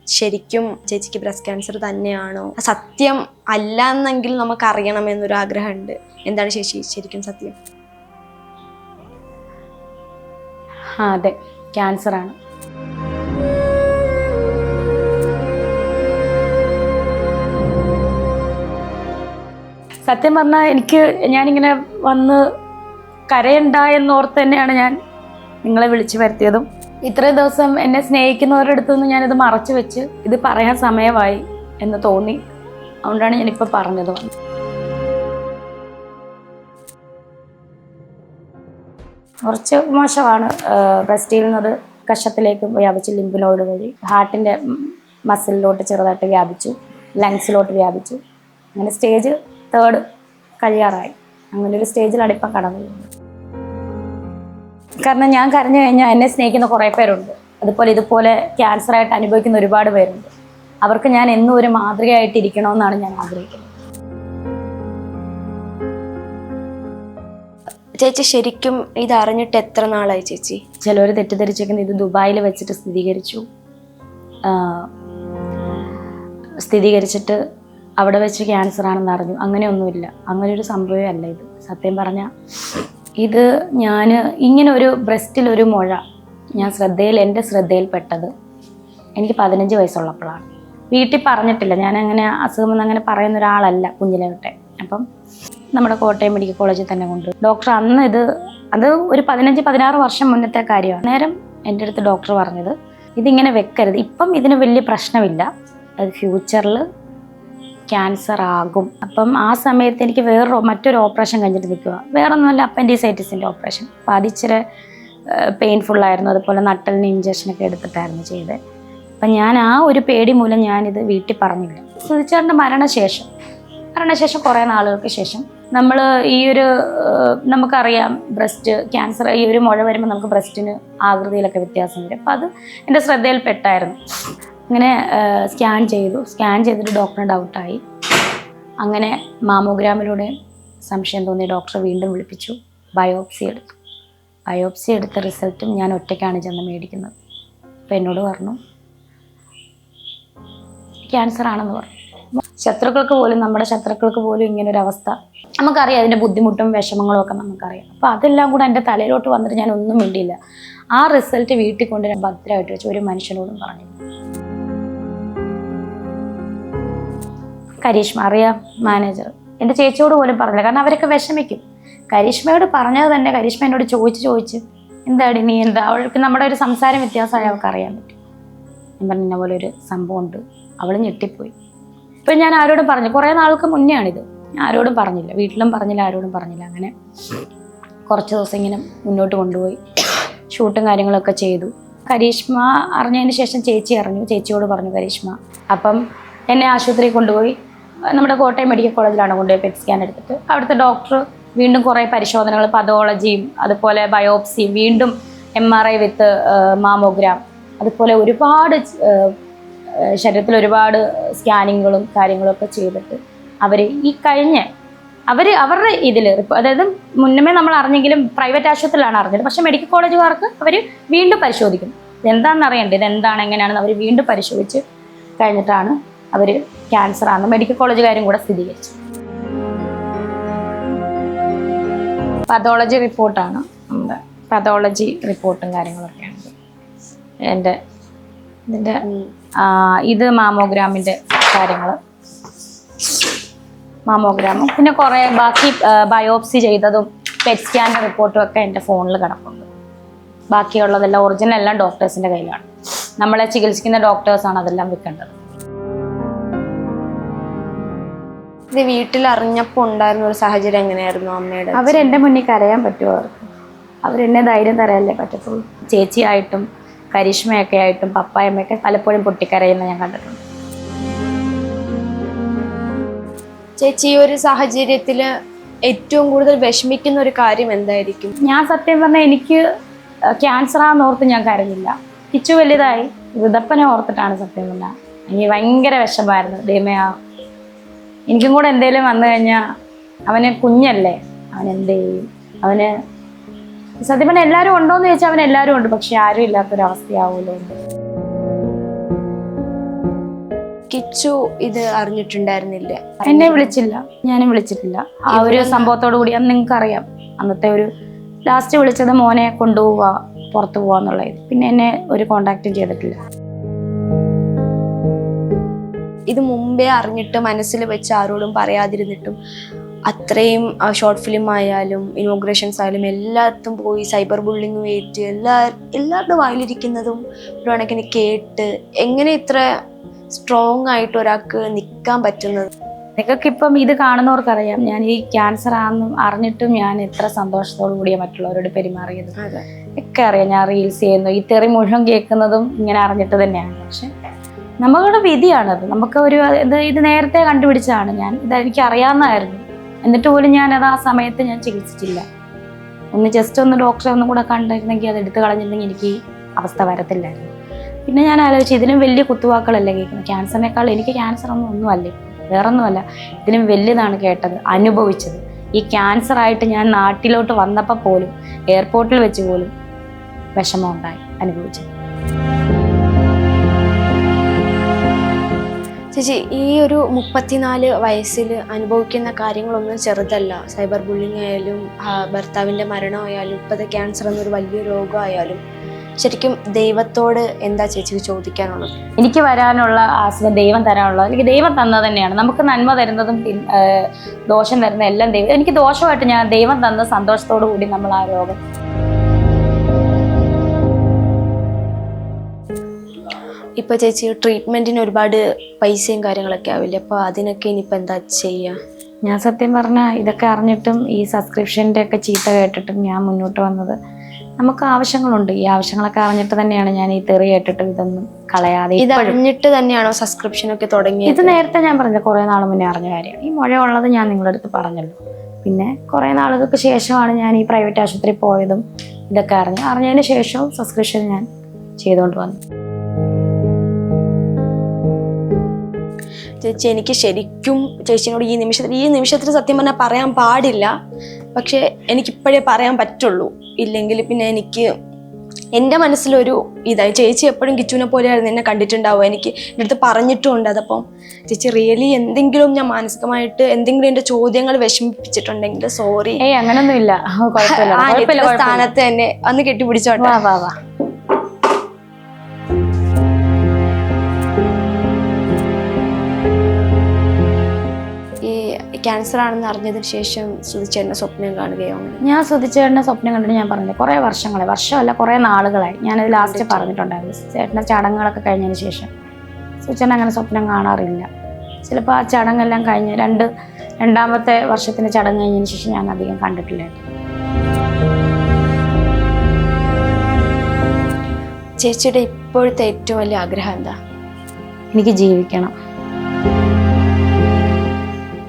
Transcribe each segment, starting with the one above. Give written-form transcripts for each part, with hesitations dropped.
ശരിക്കും ചേച്ചിക്ക് breast cancer തന്നെയാണോ, സത്യം അല്ല എന്നെങ്കിലും നമുക്ക് അറിയണമെന്നൊരു ആഗ്രഹമുണ്ട്. എന്താണ് ചേച്ചി ശരിക്കും സത്യം? അതെ, ക്യാൻസറാണ്. സത്യം പറഞ്ഞാൽ ഞാനിങ്ങനെ വന്ന് കരയണ്ട എന്നോർത്ത് തന്നെയാണ് ഞാൻ നിങ്ങളെ വിളിച്ചു വരുത്തിയതും. ഇത്രയും ദിവസം എന്നെ സ്നേഹിക്കുന്നവരുടെ അടുത്തുനിന്ന് ഞാനിത് മറച്ചു വെച്ച് ഇത് പറയാൻ സമയമായി എന്ന് തോന്നി. അതുകൊണ്ടാണ് ഞാനിപ്പോൾ പറഞ്ഞത്. കുറച്ച് മോശമാണ്. ബ്രസ്റ്റിൽ നിന്നത് കഷത്തിലേക്ക് വ്യാപിച്ചു, ലിംഫ് നോഡ് വഴി ഹാർട്ടിൻ്റെ മസിലിലോട്ട് ചെറുതായിട്ട് വ്യാപിച്ചു, ലങ്സിലോട്ട് വ്യാപിച്ചു. അങ്ങനെ സ്റ്റേജ് 3 കഴിയാറായി. അങ്ങനെ ഒരു സ്റ്റേജിലാണ് ഇപ്പം കടന്നു പോകുന്നത്. കാരണം ഞാൻ കരഞ്ഞു കഴിഞ്ഞാൽ എന്നെ സ്നേഹിക്കുന്ന കുറേ പേരുണ്ട്. ഇതുപോലെ ക്യാൻസറായിട്ട് അനുഭവിക്കുന്ന ഒരുപാട് പേരുണ്ട്. അവർക്ക് ഞാൻ എന്നും ഒരു മാതൃകയായിട്ടിരിക്കണമെന്നാണ് ഞാൻ ആഗ്രഹിക്കുന്നത്. ചേച്ചി ശരിക്കും ഇതറിഞ്ഞിട്ട് എത്ര നാളായി ചേച്ചി? ചിലർ തെറ്റിദ്ധരിച്ചിരിക്കുന്നത് ഇത് ദുബായിൽ വെച്ചിട്ട് സ്ഥിരീകരിച്ചിട്ട് അവിടെ വെച്ച് ക്യാൻസർ ആണെന്ന് അറിഞ്ഞു. അങ്ങനെയൊന്നുമില്ല, അങ്ങനെയൊരു സംഭവമേ അല്ല ഇത്. സത്യം പറഞ്ഞാൽ ഇത് ഞാൻ ഇങ്ങനെ ഒരു ബ്രസ്റ്റിലൊരു മുഴ എൻ്റെ ശ്രദ്ധയിൽപ്പെട്ടത് എനിക്ക് 15 വയസ്സുള്ളപ്പോഴാണ്. വീട്ടിൽ പറഞ്ഞിട്ടില്ല. ഞാനങ്ങനെ അസുഖമെന്ന് അങ്ങനെ പറയുന്ന ഒരാളല്ല കുഞ്ഞിലെ തൊട്ടേ. അപ്പം നമ്മുടെ കോട്ടയം മെഡിക്കൽ കോളേജിൽ തന്നെ കൊണ്ട് ഡോക്ടർ അന്ന് അത് ഒരു 15-16 വർഷം മുന്നത്തെ കാര്യമാണ്. നേരം എൻ്റെ അടുത്ത് ഡോക്ടർ പറഞ്ഞത് ഇതിങ്ങനെ വെക്കരുത്, ഇപ്പം ഇതിന് വലിയ പ്രശ്നമില്ല, അത് ഫ്യൂച്ചറിൽ ക്യാൻസർ ആകും. അപ്പം ആ സമയത്ത് എനിക്ക് മറ്റൊരു ഓപ്പറേഷൻ കഴിഞ്ഞിട്ട് നിൽക്കുക. വേറൊന്നുമല്ല, അപ്പൻഡിസൈറ്റിസിൻ്റെ ഓപ്പറേഷൻ. അപ്പോൾ അതിച്ചിരി പെയിൻഫുള്ളായിരുന്നു. അതുപോലെ നട്ടലിന് ഇഞ്ചക്ഷനൊക്കെ എടുത്തിട്ടായിരുന്നു ചെയ്തത്. അപ്പം ഞാൻ ആ ഒരു പേടി മൂലം ഞാനിത് വീട്ടിൽ പറഞ്ഞില്ല. സുധിച്ചേട്ടൻ്റെ മരണശേഷം കുറേ നാളുകൾക്ക് ശേഷം നമ്മൾ നമുക്കറിയാം ബ്രസ്റ്റ് ക്യാൻസർ, ഈ ഒരു മുഴ വരുമ്പോൾ നമുക്ക് ബ്രസ്റ്റിന് ആകൃതിയിലൊക്കെ വ്യത്യാസം വരും. അപ്പോൾ അത് എൻ്റെ ശ്രദ്ധയിൽപ്പെട്ടായിരുന്നു. അങ്ങനെ സ്കാൻ ചെയ്തിട്ട് ഡോക്ടറിന് ഡൗട്ടായി. അങ്ങനെ മാമോഗ്രാമിലൂടെ സംശയം തോന്നി ഡോക്ടറെ വീണ്ടും വിളിപ്പിച്ചു. ബയോപ്സി എടുത്ത റിസൾട്ടും ഞാൻ ഒറ്റയ്ക്കാണ് ചെന്ന് മേടിക്കുന്നത്. അപ്പോൾ എന്നോട് പറഞ്ഞു ക്യാൻസർ ആണെന്ന് പറഞ്ഞു. നമ്മുടെ ശത്രുക്കൾക്ക് പോലും ഇങ്ങനൊരവസ്ഥ നമുക്കറിയാം. അതിൻ്റെ ബുദ്ധിമുട്ടും വിഷമങ്ങളും ഒക്കെ നമുക്കറിയാം. അപ്പോൾ അതെല്ലാം കൂടെ എൻ്റെ തലയിലോട്ട് വന്നിട്ട് ഞാൻ ഒന്നും മിണ്ടിയില്ല. ആ റിസൾട്ട് വീട്ടിൽ കൊണ്ട് ഞാൻ ഭദ്രമായിട്ട് വെച്ച് ഒരു മനുഷ്യനോടും പറഞ്ഞില്ല. കരിഷ്മ അറിയാം, മാനേജർ, എൻ്റെ ചേച്ചിയോട് പോലും പറഞ്ഞില്ല. കാരണം അവരൊക്കെ വിഷമിക്കും. കരിഷ്മയോട് പറഞ്ഞത് തന്നെ കരിഷ്മ എന്നോട് ചോദിച്ച് എന്താടി നീ എന്താ, അവൾക്ക് നമ്മുടെ ഒരു സംസാരം വ്യത്യാസമായി അവൾക്ക് അറിയാൻ പറ്റും. ഞാൻ പറഞ്ഞ പോലെ ഒരു സംഭവം ഉണ്ട്. അവൾ ഞെട്ടിപ്പോയി. ഇപ്പം ഞാൻ ആരോടും പറഞ്ഞു, കുറേ നാൾക്ക് മുന്നേ ആണിത്. ആരോടും പറഞ്ഞില്ല, വീട്ടിലും പറഞ്ഞില്ല, ആരോടും പറഞ്ഞില്ല. അങ്ങനെ കുറച്ച് ദിവസം ഇങ്ങനെ മുന്നോട്ട് കൊണ്ടുപോയി ഷൂട്ടും കാര്യങ്ങളൊക്കെ ചെയ്തു. കരിഷ്മ അറിഞ്ഞതിന് ശേഷം ചേച്ചി അറിഞ്ഞു. ചേച്ചിയോട് പറഞ്ഞു കരിഷ്മ. അപ്പം എന്നെ ആശുപത്രിയിൽ കൊണ്ടുപോയി. നമ്മുടെ കോട്ടയം മെഡിക്കൽ കോളേജിലാണ് കൊണ്ടുപോയി പെറ്റ് സ്കാൻ എടുത്തിട്ട്. അവിടുത്തെ ഡോക്ടർ വീണ്ടും കുറേ പരിശോധനകൾ, പതോളജിയും അതുപോലെ ബയോപ്സിയും, വീണ്ടും MRI വിത്ത് മാമോഗ്രാം, അതുപോലെ ഒരുപാട് ശരീരത്തിൽ ഒരുപാട് സ്കാനിങ്ങുകളും കാര്യങ്ങളൊക്കെ ചെയ്തിട്ട് അവരുടെ ഇതിൽ, അതായത് മുന്നമേ നമ്മൾ അറിഞ്ഞെങ്കിലും പ്രൈവറ്റ് ആശുപത്രിയിലാണ് അറിഞ്ഞത്. പക്ഷേ മെഡിക്കൽ കോളേജുകാർക്ക് അവർ വീണ്ടും പരിശോധിക്കും. ഇതെന്താണെന്ന് അറിയണ്ടേ, ഇതെന്താണ് എങ്ങനെയാണെന്ന് അവർ വീണ്ടും പരിശോധിച്ച് കഴിഞ്ഞിട്ടാണ് അവർ ക്യാൻസർ ആണെന്ന് മെഡിക്കൽ കോളേജുകാരും കൂടെ സ്ഥിരീകരിച്ചു. പതോളജി റിപ്പോർട്ടാണ് നമ്മുടെ പതോളജി റിപ്പോർട്ടും കാര്യങ്ങളൊക്കെയാണ് ഇതിൻ്റെ ഇത് മാമോഗ്രാമിൻ്റെ കാര്യങ്ങൾ, മാമോഗ്രാമും പിന്നെ കുറേ ബാക്കി ബയോപ്സി ചെയ്തതും പെറ്റ് സ്കാൻ്റെ റിപ്പോർട്ടും ഒക്കെ എൻ്റെ ഫോണിൽ കിടപ്പുണ്ട്. ബാക്കിയുള്ളതെല്ലാം ഒറിജിനൽ എല്ലാം ഡോക്ടേഴ്സിൻ്റെ കയ്യിലാണ്. നമ്മളെ ചികിത്സിക്കുന്ന ഡോക്ടേഴ്സാണ് അതെല്ലാം വെക്കേണ്ടത്. ഇത് വീട്ടിൽ അറിഞ്ഞപ്പോൾ ഉണ്ടായിരുന്ന ഒരു സാഹചര്യം എങ്ങനെയായിരുന്നു അമ്മയുടെ? അവരെൻ്റെ മുന്നിൽ കരയാൻ പറ്റുമോ? അവരെന്നെ ധൈര്യം തരാനല്ലേ പറ്റത്തുള്ളൂ. ചേച്ചിയായിട്ടും കരിഷ്മയൊക്കെ ആയിട്ടും പപ്പായമ്മയൊക്കെ പലപ്പോഴും പൊട്ടിക്കരയുന്ന ഞാൻ കണ്ടിട്ടുണ്ട്. ചേച്ചി ഈ ഒരു സാഹചര്യത്തിൽ ഏറ്റവും കൂടുതൽ വിഷമിക്കുന്ന ഒരു കാര്യം എന്തായിരിക്കും? ഞാൻ സത്യം പറഞ്ഞാൽ എനിക്ക് ക്യാൻസറാണെന്നോർത്ത് ഞാൻ കരഞ്ഞില്ല. കിച്ചു വലുതായി ഋതപ്പനെ ഓർത്തിട്ടാണ് സത്യം പറഞ്ഞാൽ എനിക്ക് ഭയങ്കര വിഷമമായിരുന്നു. ദൈവമേ, എനിക്കും കൂടെ എന്തെങ്കിലും വന്നു കഴിഞ്ഞാൽ അവന് കുഞ്ഞല്ലേ, അവൻ എന്ത് ചെയ്യും? അവന് സത്യം പറഞ്ഞാൽ എല്ലാവരും ഉണ്ടോയെന്ന് ചോദിച്ചാൽ അവൻ എല്ലാവരും ഉണ്ട്, പക്ഷെ ആരും ഇല്ലാത്തൊരവസ്ഥയാവുമല്ലോ. കിച്ചു ഇത് അറിഞ്ഞിട്ടുണ്ടായിരുന്നില്ലേ? എന്നെ വിളിച്ചില്ല, ഞാനും വിളിച്ചിട്ടില്ല. ആ ഒരു സംഭവത്തോടു കൂടി അന്ന് നിങ്ങൾക്ക് അറിയാം, അന്നത്തെ ഒരു ലാസ്റ്റ് വിളിച്ചത് മോനെ കൊണ്ടുപോവുക, പുറത്തു പോവാന്നുള്ളത്. പിന്നെ എന്നെ ഒരു കോണ്ടാക്റ്റും ചെയ്തിട്ടില്ല. ഇത് മുമ്പേ അറിഞ്ഞിട്ട് മനസ്സിൽ വെച്ച് ആരോടും പറയാതിരുന്നിട്ടും അത്രയും ഷോർട്ട് ഫിലിം ആയാലും ഇനോഗ്രേഷൻസ് ആയാലും എല്ലാത്തും പോയി സൈബർ ബുള്ളിങ് ഏറ്റ് എല്ലാവരുടെ വായിലിരിക്കുന്നതും ഒരു കണക്കിന് കേട്ട് എങ്ങനെ ഇത്ര സ്ട്രോങ് ആയിട്ട് ഒരാൾക്ക് നിൽക്കാൻ പറ്റുന്നത്? നിങ്ങൾക്കിപ്പം ഇത് കാണുന്നവർക്കറിയാം ഞാൻ ഈ ക്യാൻസർ ആണെന്നും അറിഞ്ഞിട്ടും ഞാൻ എത്ര സന്തോഷത്തോടു കൂടിയാണ് മറ്റുള്ളവരോട് പെരുമാറിയത്. ഒക്കെ അറിയാം. ഞാൻ റീൽസ് ചെയ്യുന്നു, ഈ തെറി മുഴുവൻ കേൾക്കുന്നതും ഇങ്ങനെ അറിഞ്ഞിട്ട് തന്നെയാണ്. പക്ഷെ നമ്മളുടെ വിധിയാണത്. നമുക്ക് ഒരു ഇത് നേരത്തെ കണ്ടുപിടിച്ചതാണ്. ഇതെനിക്ക് അറിയാവുന്നതായിരുന്നു. എന്നിട്ട് പോലും ഞാനത് ആ സമയത്ത് ഞാൻ ചികിത്സിച്ചില്ല. ജസ്റ്റ് ഒന്ന് ഡോക്ടറെ ഒന്നും കൂടെ കണ്ടിരുന്നെങ്കിൽ അത് എടുത്തു കളഞ്ഞിരുന്നെങ്കിൽ എനിക്ക് ഈ അവസ്ഥ വരത്തില്ലായിരുന്നു. പിന്നെ ഞാൻ ആലോചിച്ചു, ഇതിനും വലിയ കുത്തുവാക്കുകളല്ലേ കേൾക്കുന്നത്. ക്യാൻസറിനേക്കാൾ എനിക്ക് ക്യാൻസർ ഒന്നുമല്ല, വേറൊന്നുമല്ല, ഇതിനും വലിയതാണ് കേട്ടത്, അനുഭവിച്ചത്. ഈ ക്യാൻസർ ആയിട്ട് ഞാൻ നാട്ടിലോട്ട് വന്നപ്പോൾ പോലും എയർപോർട്ടിൽ വെച്ച് പോലും വിഷമം ഉണ്ടായി അനുഭവിച്ചത്. ചേച്ചി, ഈ ഒരു 34 വയസ്സിൽ അനുഭവിക്കുന്ന കാര്യങ്ങളൊന്നും ചെറുതല്ല. സൈബർ ബുള്ളിങ് ആയാലും ഭർത്താവിൻ്റെ മരണമായാലും ഇപ്പോഴത്തെ ക്യാൻസർ എന്നൊരു വലിയ രോഗമായാലും ശരിക്കും ദൈവത്തോട് എന്താ ചേച്ചിക്ക് ചോദിക്കാനുള്ളത്? എനിക്ക് വരാനുള്ള ആശ്രയം ദൈവം തരാനുള്ളത് എനിക്ക് ദൈവം തന്നത് തന്നെയാണ്. നമുക്ക് നന്മ തരുന്നതും ദോഷം തരുന്ന എല്ലാം ദൈവം. എനിക്ക് ദോഷമായിട്ട് ഞാൻ ദൈവം തന്ന സന്തോഷത്തോടു കൂടി നമ്മൾ ആ രോഗം. ഇപ്പോൾ ചേച്ചി ട്രീറ്റ്മെൻറ്റിന് ഒരുപാട് പൈസയും കാര്യങ്ങളൊക്കെ ആവില്ലേ? അപ്പോൾ അതിനൊക്കെ ഇനിയിപ്പോൾ എന്താ ചെയ്യുക? ഞാൻ സത്യം പറഞ്ഞാൽ ഇതൊക്കെ അറിഞ്ഞിട്ടും ഈ സബ്സ്ക്രിപ്ഷൻ്റെ ഒക്കെ ചീത്ത കേട്ടിട്ടും ഞാൻ മുന്നോട്ട് വന്നത്. നമുക്ക് ആവശ്യങ്ങളുണ്ട്. ഈ ആവശ്യങ്ങളൊക്കെ അറിഞ്ഞിട്ട് തന്നെയാണ് ഞാൻ ഈ തെറി കേട്ടിട്ട് ഇതൊന്നും കളയാതെ. ഇത് അറിഞ്ഞിട്ട് തന്നെയാണോ സബ്സ്ക്രിപ്ഷനൊക്കെ തുടങ്ങിയത്? ഇത് നേരത്തെ ഞാൻ പറഞ്ഞ കുറേ നാൾ മുന്നേ അറിഞ്ഞ കാര്യമാണ്. ഈ മുഴ ഉള്ളത് ഞാൻ നിങ്ങളുടെ അടുത്ത് പറഞ്ഞല്ലോ. പിന്നെ കുറേ നാളുകൾക്ക് ശേഷമാണ് ഞാൻ ഈ പ്രൈവറ്റ് ആശുപത്രി പോയതും ഇതൊക്കെ അറിഞ്ഞതിന് ശേഷവും സബ്സ്ക്രിപ്ഷൻ ഞാൻ ചെയ്തുകൊണ്ട് വന്നു. ചേച്ചി, എനിക്ക് ശരിക്കും ചേച്ചിനോട് ഈ നിമിഷത്തിൽ സത്യം പറഞ്ഞാൽ പറയാൻ പാടില്ല. പക്ഷെ എനിക്കിപ്പോഴേ പറയാൻ പറ്റുള്ളൂ. ഇല്ലെങ്കിൽ പിന്നെ എനിക്ക് എൻ്റെ മനസ്സിലൊരു ഇതായി. ചേച്ചി എപ്പോഴും കിച്ചുവിനെ പോലെയായിരുന്നു എന്നെ കണ്ടിട്ടുണ്ടാവുക. എനിക്ക് എൻ്റെ അടുത്ത് പറഞ്ഞിട്ടുമുണ്ട്. അതപ്പം ചേച്ചി റിയലി എന്തെങ്കിലും ഞാൻ മാനസികമായിട്ട് എന്തെങ്കിലും എൻ്റെ ചോദ്യങ്ങൾ വിഷമിപ്പിച്ചിട്ടുണ്ടെങ്കിൽ സോറി. അങ്ങനൊന്നും ഇല്ല, സ്ഥാനത്ത് തന്നെ അന്ന് കെട്ടിപ്പിടിച്ചോട്ടെ. ക്യാൻസർ ആണെന്ന് അറിഞ്ഞതിന് ശേഷം സുധിച്ചേട്ടൻ്റെ സ്വപ്നം കാണുകയോ? ഞാൻ സുധിച്ചേട്ടൻ്റെ സ്വപ്നം കണ്ടിട്ട് ഞാൻ പറഞ്ഞില്ല, കുറേ വർഷമല്ല കുറേ നാളുകളായി. ഞാനത് ലാസ്റ്റ് പറഞ്ഞിട്ടുണ്ടായിരുന്നു. ചേട്ടൻ്റെ ചടങ്ങുകളൊക്കെ കഴിഞ്ഞതിന് ശേഷം സുധിച്ചേട്ടൻ അങ്ങനെ സ്വപ്നം കാണാറില്ല. ചിലപ്പോൾ ആ ചടങ്ങെല്ലാം കഴിഞ്ഞ് രണ്ടാമത്തെ വർഷത്തിൻ്റെ ചടങ്ങ് കഴിഞ്ഞതിന് ശേഷം ഞാൻ അധികം കണ്ടിട്ടില്ല. ചേച്ചിയുടെ ഇപ്പോഴത്തെ ഏറ്റവും വലിയ ആഗ്രഹം എന്താ? എനിക്ക് ജീവിക്കണം,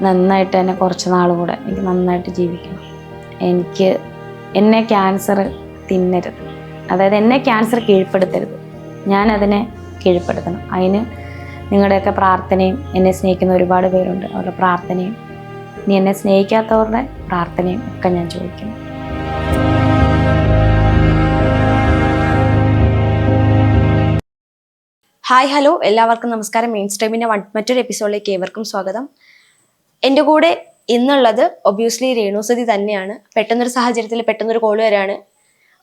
നന്നായിട്ട് തന്നെ കുറച്ച് നാൾ കൂടെ എനിക്ക് നന്നായിട്ട് ജീവിക്കണം. എന്നെ ക്യാൻസർ തിന്നരുത്, അതായത് എന്നെ ക്യാൻസർ കീഴ്പ്പെടുത്തരുത്. ഞാനതിനെ കീഴ്പ്പെടുത്തണം. അതിന് നിങ്ങളുടെയൊക്കെ പ്രാർത്ഥനയും, എന്നെ സ്നേഹിക്കുന്ന ഒരുപാട് പേരുണ്ട്, അവരുടെ പ്രാർത്ഥനയും, ഇനി എന്നെ സ്നേഹിക്കാത്തവരുടെ പ്രാർത്ഥനയും ഒക്കെ ഞാൻ ചോദിക്കുന്നു. ഹായ്, ഹലോ, എല്ലാവർക്കും നമസ്കാരം. മെയിൻ സ്ട്രീമിൻ്റെ മറ്റൊരു എപ്പിസോഡിലേക്ക് ഏവർക്കും സ്വാഗതം. എൻ്റെ കൂടെ ഇന്നുള്ളത് ഒബ്വിയസ്ലി രേണുസുതി തന്നെയാണ്. പെട്ടെന്നൊരു സാഹചര്യത്തിൽ പെട്ടെന്നൊരു കോൾ വരാണ്,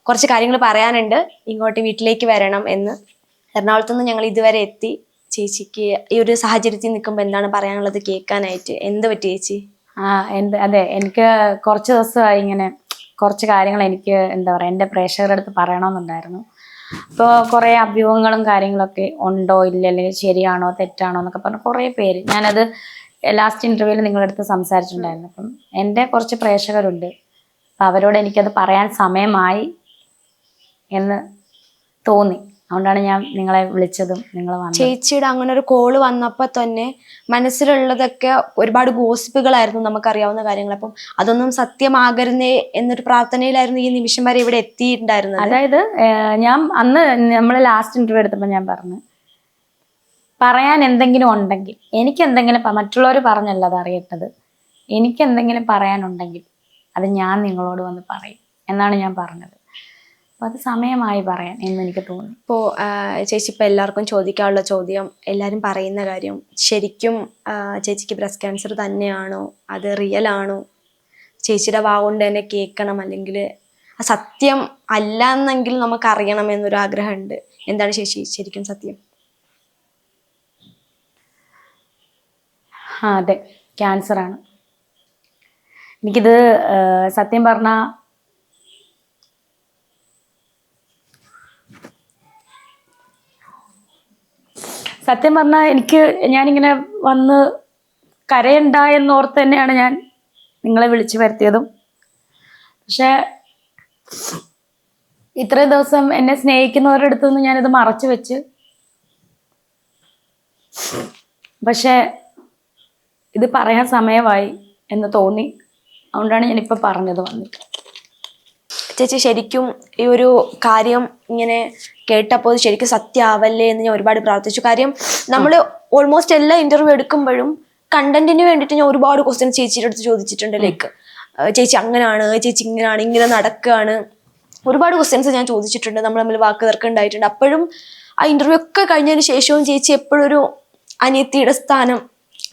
കുറച്ച് കാര്യങ്ങൾ പറയാനുണ്ട്, ഇങ്ങോട്ട് വീട്ടിലേക്ക് വരണം എന്ന്. എറണാകുളത്ത് നിന്ന് ഞങ്ങൾ ഇതുവരെ എത്തി. ചേച്ചിക്ക് ഈ ഒരു സാഹചര്യത്തിൽ നിൽക്കുമ്പോൾ എന്താണ് പറയാനുള്ളത് കേൾക്കാനായിട്ട്? എന്ത് പറ്റി ചേച്ചി? അതെ, എനിക്ക് കുറച്ച് ദിവസമായി ഇങ്ങനെ കുറച്ച് കാര്യങ്ങൾ എനിക്ക് എൻ്റെ പ്രേക്ഷകരുടെ അടുത്ത് പറയണമെന്നുണ്ടായിരുന്നു. അപ്പോൾ കുറേ അഭ്യൂഹങ്ങളും കാര്യങ്ങളൊക്കെ ഉണ്ടോ ഇല്ല, അല്ലെങ്കിൽ ശരിയാണോ തെറ്റാണോ എന്നൊക്കെ പറഞ്ഞ് കുറേ പേര്, ഞാനത് ലാസ്റ്റ് ഇൻ്റർവ്യൂവിൽ നിങ്ങളുടെ അടുത്ത് സംസാരിച്ചിട്ടുണ്ടായിരുന്നു. അപ്പം എൻ്റെ കുറച്ച് പ്രേക്ഷകരുണ്ട്, അപ്പം അവരോട് എനിക്കത് പറയാൻ സമയമായി എന്ന് തോന്നി. അതുകൊണ്ടാണ് ഞാൻ നിങ്ങളെ വിളിച്ചതും നിങ്ങൾ വന്നത്. ചേച്ചിയുടെ അങ്ങനെ ഒരു കോള് വന്നപ്പോൾ തന്നെ മനസ്സിലുള്ളതൊക്കെ ഒരുപാട് ഗോസിപ്പുകളായിരുന്നു, നമുക്കറിയാവുന്ന കാര്യങ്ങൾ. അപ്പം അതൊന്നും സത്യമാകരുന്നേ എന്നൊരു പ്രാർത്ഥനയിലായിരുന്നു ഈ നിമിഷം വരെ ഇവിടെ എത്തിയിട്ടുണ്ടായിരുന്നത്. അതായത് ഞാൻ അന്ന് നമ്മൾ ലാസ്റ്റ് ഇൻ്റർവ്യൂ എടുത്തപ്പോൾ ഞാൻ പറഞ്ഞു, പറയാൻ എന്തെങ്കിലും ഉണ്ടെങ്കിൽ എനിക്കെന്തെങ്കിലും, മറ്റുള്ളവർ പറഞ്ഞല്ല അത് അറിയേണ്ടത്, എനിക്കെന്തെങ്കിലും പറയാനുണ്ടെങ്കിൽ അത് ഞാൻ നിങ്ങളോട് വന്ന് പറയും എന്നാണ് ഞാൻ പറഞ്ഞത്. അപ്പം അത് സമയമായി പറയാൻ എന്ന് എനിക്ക് തോന്നി. ഇപ്പോൾ ചേച്ചി ഇപ്പം എല്ലാവർക്കും ചോദിക്കാനുള്ള ചോദ്യം, എല്ലാവരും പറയുന്ന കാര്യം, ശരിക്കും ചേച്ചിക്ക് ബ്രസ്റ്റ് ക്യാൻസർ തന്നെയാണോ, അത് റിയൽ ആണോ, ചേച്ചിയുടെ വാ കൊണ്ട് തന്നെ കേൾക്കണം, അല്ലെങ്കിൽ സത്യം അല്ല എന്നെങ്കിൽ നമുക്ക് അറിയണം എന്നൊരു ആഗ്രഹമുണ്ട്. എന്താണ് ചേച്ചി ശരിക്കും സത്യം? അതെ, ക്യാൻസറാണ്. എനിക്കിത് സത്യം പറഞ്ഞാൽ എനിക്ക് ഞാനിങ്ങനെ വന്ന് കരയണ്ട എന്നോർത്ത് തന്നെയാണ് ഞാൻ നിങ്ങളെ വിളിച്ചു വരുത്തിയതും. പക്ഷെ ഇത്രയും ദിവസം എന്നെ സ്നേഹിക്കുന്നവരുടെ അടുത്തു നിന്ന് ഞാനിത് മറച്ചു വെച്ച്, പക്ഷെ ഇത് പറയാൻ സമയമായി എന്ന് തോന്നി. അതുകൊണ്ടാണ് ഞാനിപ്പോൾ പറഞ്ഞത് വന്നിട്ട്. ചേച്ചി ശരിക്കും ഈ ഒരു കാര്യം ഇങ്ങനെ കേട്ടപ്പോൾ ശരിക്കും സത്യമാവല്ലേ എന്ന് ഞാൻ ഒരുപാട് പ്രാർത്ഥിച്ചു. കാര്യം നമ്മൾ ഓൾമോസ്റ്റ് എല്ലാ ഇന്റർവ്യൂ എടുക്കുമ്പോഴും കണ്ടന്റിന് വേണ്ടിയിട്ട് ഞാൻ ഒരുപാട് ക്വസ്റ്റ്യൻസ് ചേച്ചിയുടെ അടുത്ത് ചോദിച്ചിട്ടുണ്ട്. ലൈക്ക് ചേച്ചി അങ്ങനെയാണ്, ചേച്ചി ഇങ്ങനെയാണ്, ഇങ്ങനെ നടക്കുകയാണ്, ഒരുപാട് ക്വസ്റ്റ്യൻസ് ഞാൻ ചോദിച്ചിട്ടുണ്ട്. നമ്മൾ തമ്മിൽ വാക്ക് തർക്കം ഉണ്ടായിട്ടുണ്ട്. അപ്പോഴും ആ ഇന്റർവ്യൂ ഒക്കെ കഴിഞ്ഞതിന് ശേഷവും ചേച്ചി എപ്പോഴും ഒരു അനിയത്തിയുടെ സ്ഥാനം,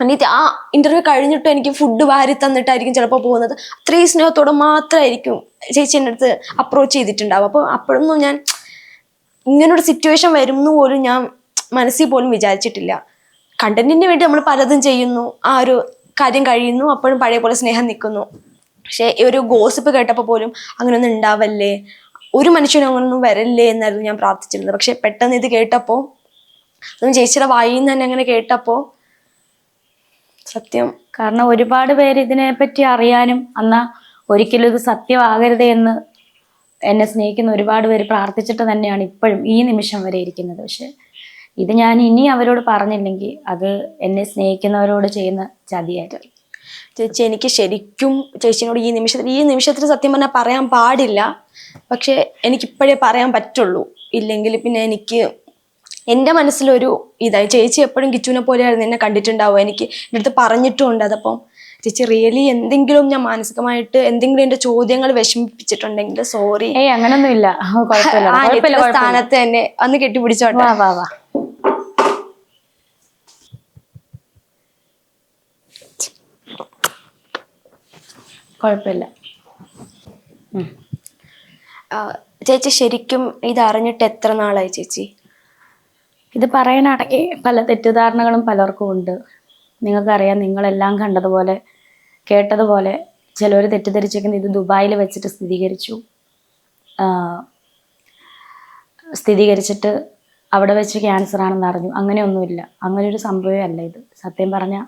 അനിയത്തി ആ ഇന്റർവ്യൂ കഴിഞ്ഞിട്ടും എനിക്ക് ഫുഡ് വാരി തന്നിട്ടായിരിക്കും ചിലപ്പോൾ പോകുന്നത്. അത്രയും സ്നേഹത്തോടെ മാത്രമായിരിക്കും ചേച്ചി എൻ്റെ അടുത്ത് അപ്രോച്ച് ചെയ്തിട്ടുണ്ടാവും. അപ്പോൾ അപ്പോഴൊന്നും ഞാൻ ഇങ്ങനൊരു സിറ്റുവേഷൻ വരുന്നു പോലും ഞാൻ മനസ്സിൽ പോലും വിചാരിച്ചിട്ടില്ല. കണ്ടന്റിന് വേണ്ടി നമ്മൾ പലതും ചെയ്യുന്നു, ആ ഒരു കാര്യം കഴിയുന്നു, അപ്പോഴും പഴയ പോലെ സ്നേഹം നിൽക്കുന്നു. പക്ഷെ ഈ ഒരു ഗോസിപ്പ് കേട്ടപ്പോൾ പോലും അങ്ങനെയൊന്നും ഉണ്ടാവല്ലേ, ഒരു മനുഷ്യനും അങ്ങനൊന്നും വരല്ലേ എന്നായിരുന്നു ഞാൻ പ്രാർത്ഥിച്ചിരുന്നത്. പക്ഷെ പെട്ടെന്ന് ഇത് കേട്ടപ്പോൾ, അതും ചേച്ചിയുടെ വായിൽ നിന്ന് തന്നെ അങ്ങനെ കേട്ടപ്പോൾ സത്യം. കാരണം ഒരുപാട് പേര് ഇതിനെപ്പറ്റി അറിയാനും എന്നാ ഒരിക്കലും ഇത് സത്യമാകരുതേ എന്ന് എന്നെ സ്നേഹിക്കുന്ന ഒരുപാട് പേര് പ്രാർത്ഥിച്ചിട്ട് തന്നെയാണ് ഇപ്പോഴും ഈ നിമിഷം വരെ ഇരിക്കുന്നത്. പക്ഷെ ഇത് ഞാൻ ഇനി അവരോട് പറഞ്ഞില്ലെങ്കിൽ അത് എന്നെ സ്നേഹിക്കുന്നവരോട് ചെയ്യുന്ന ചതിയായിരിക്കും. ചേച്ചി എനിക്ക് ശരിക്കും ചേച്ചിനോട് ഈ നിമിഷത്തിൽ സത്യം പറഞ്ഞാൽ പറയാൻ പാടില്ല. പക്ഷെ എനിക്കിപ്പോഴേ പറയാൻ പറ്റുള്ളൂ. ഇല്ലെങ്കിൽ പിന്നെ എനിക്ക് എൻ്റെ മനസ്സിലൊരു ഇതായി. ചേച്ചി എപ്പോഴും കിച്ചുവിനെ പോലെയായിരുന്നു എന്നെ കണ്ടിട്ടുണ്ടാവുക. എനിക്ക് എൻ്റെ അടുത്ത് പറഞ്ഞിട്ടുമുണ്ട്. അതപ്പം ചേച്ചി റിയലി എന്തെങ്കിലും ഞാൻ മാനസികമായിട്ട് എന്തെങ്കിലും എൻ്റെ ചോദ്യങ്ങൾ വിഷമിപ്പിച്ചിട്ടുണ്ടെങ്കിൽ സോറി. അങ്ങനൊന്നും ഇല്ല, സ്ഥാനത്ത് തന്നെ അന്ന് കെട്ടിപ്പിടിച്ചോട്ടെ. കുഴപ്പമില്ല. ചേച്ചി ശരിക്കും ഇത് അറിഞ്ഞിട്ട് എത്ര നാളായി ചേച്ചി? ഇത് പറയാനാണെങ്കിൽ പല തെറ്റിദ്ധാരണകളും പലർക്കും ഉണ്ട്. നിങ്ങൾക്കറിയാം, നിങ്ങളെല്ലാം കണ്ടതുപോലെ കേട്ടതുപോലെ ചിലർ തെറ്റിദ്ധരിച്ചിരിക്കുന്നത് ഇത് ദുബായിൽ വെച്ചിട്ട് സ്ഥിരീകരിച്ചിട്ട് അവിടെ വെച്ച് ക്യാൻസർ ആണെന്ന് അറിഞ്ഞു. അങ്ങനെയൊന്നുമില്ല, അങ്ങനെയൊരു സംഭവമേ അല്ല ഇത്. സത്യം പറഞ്ഞാൽ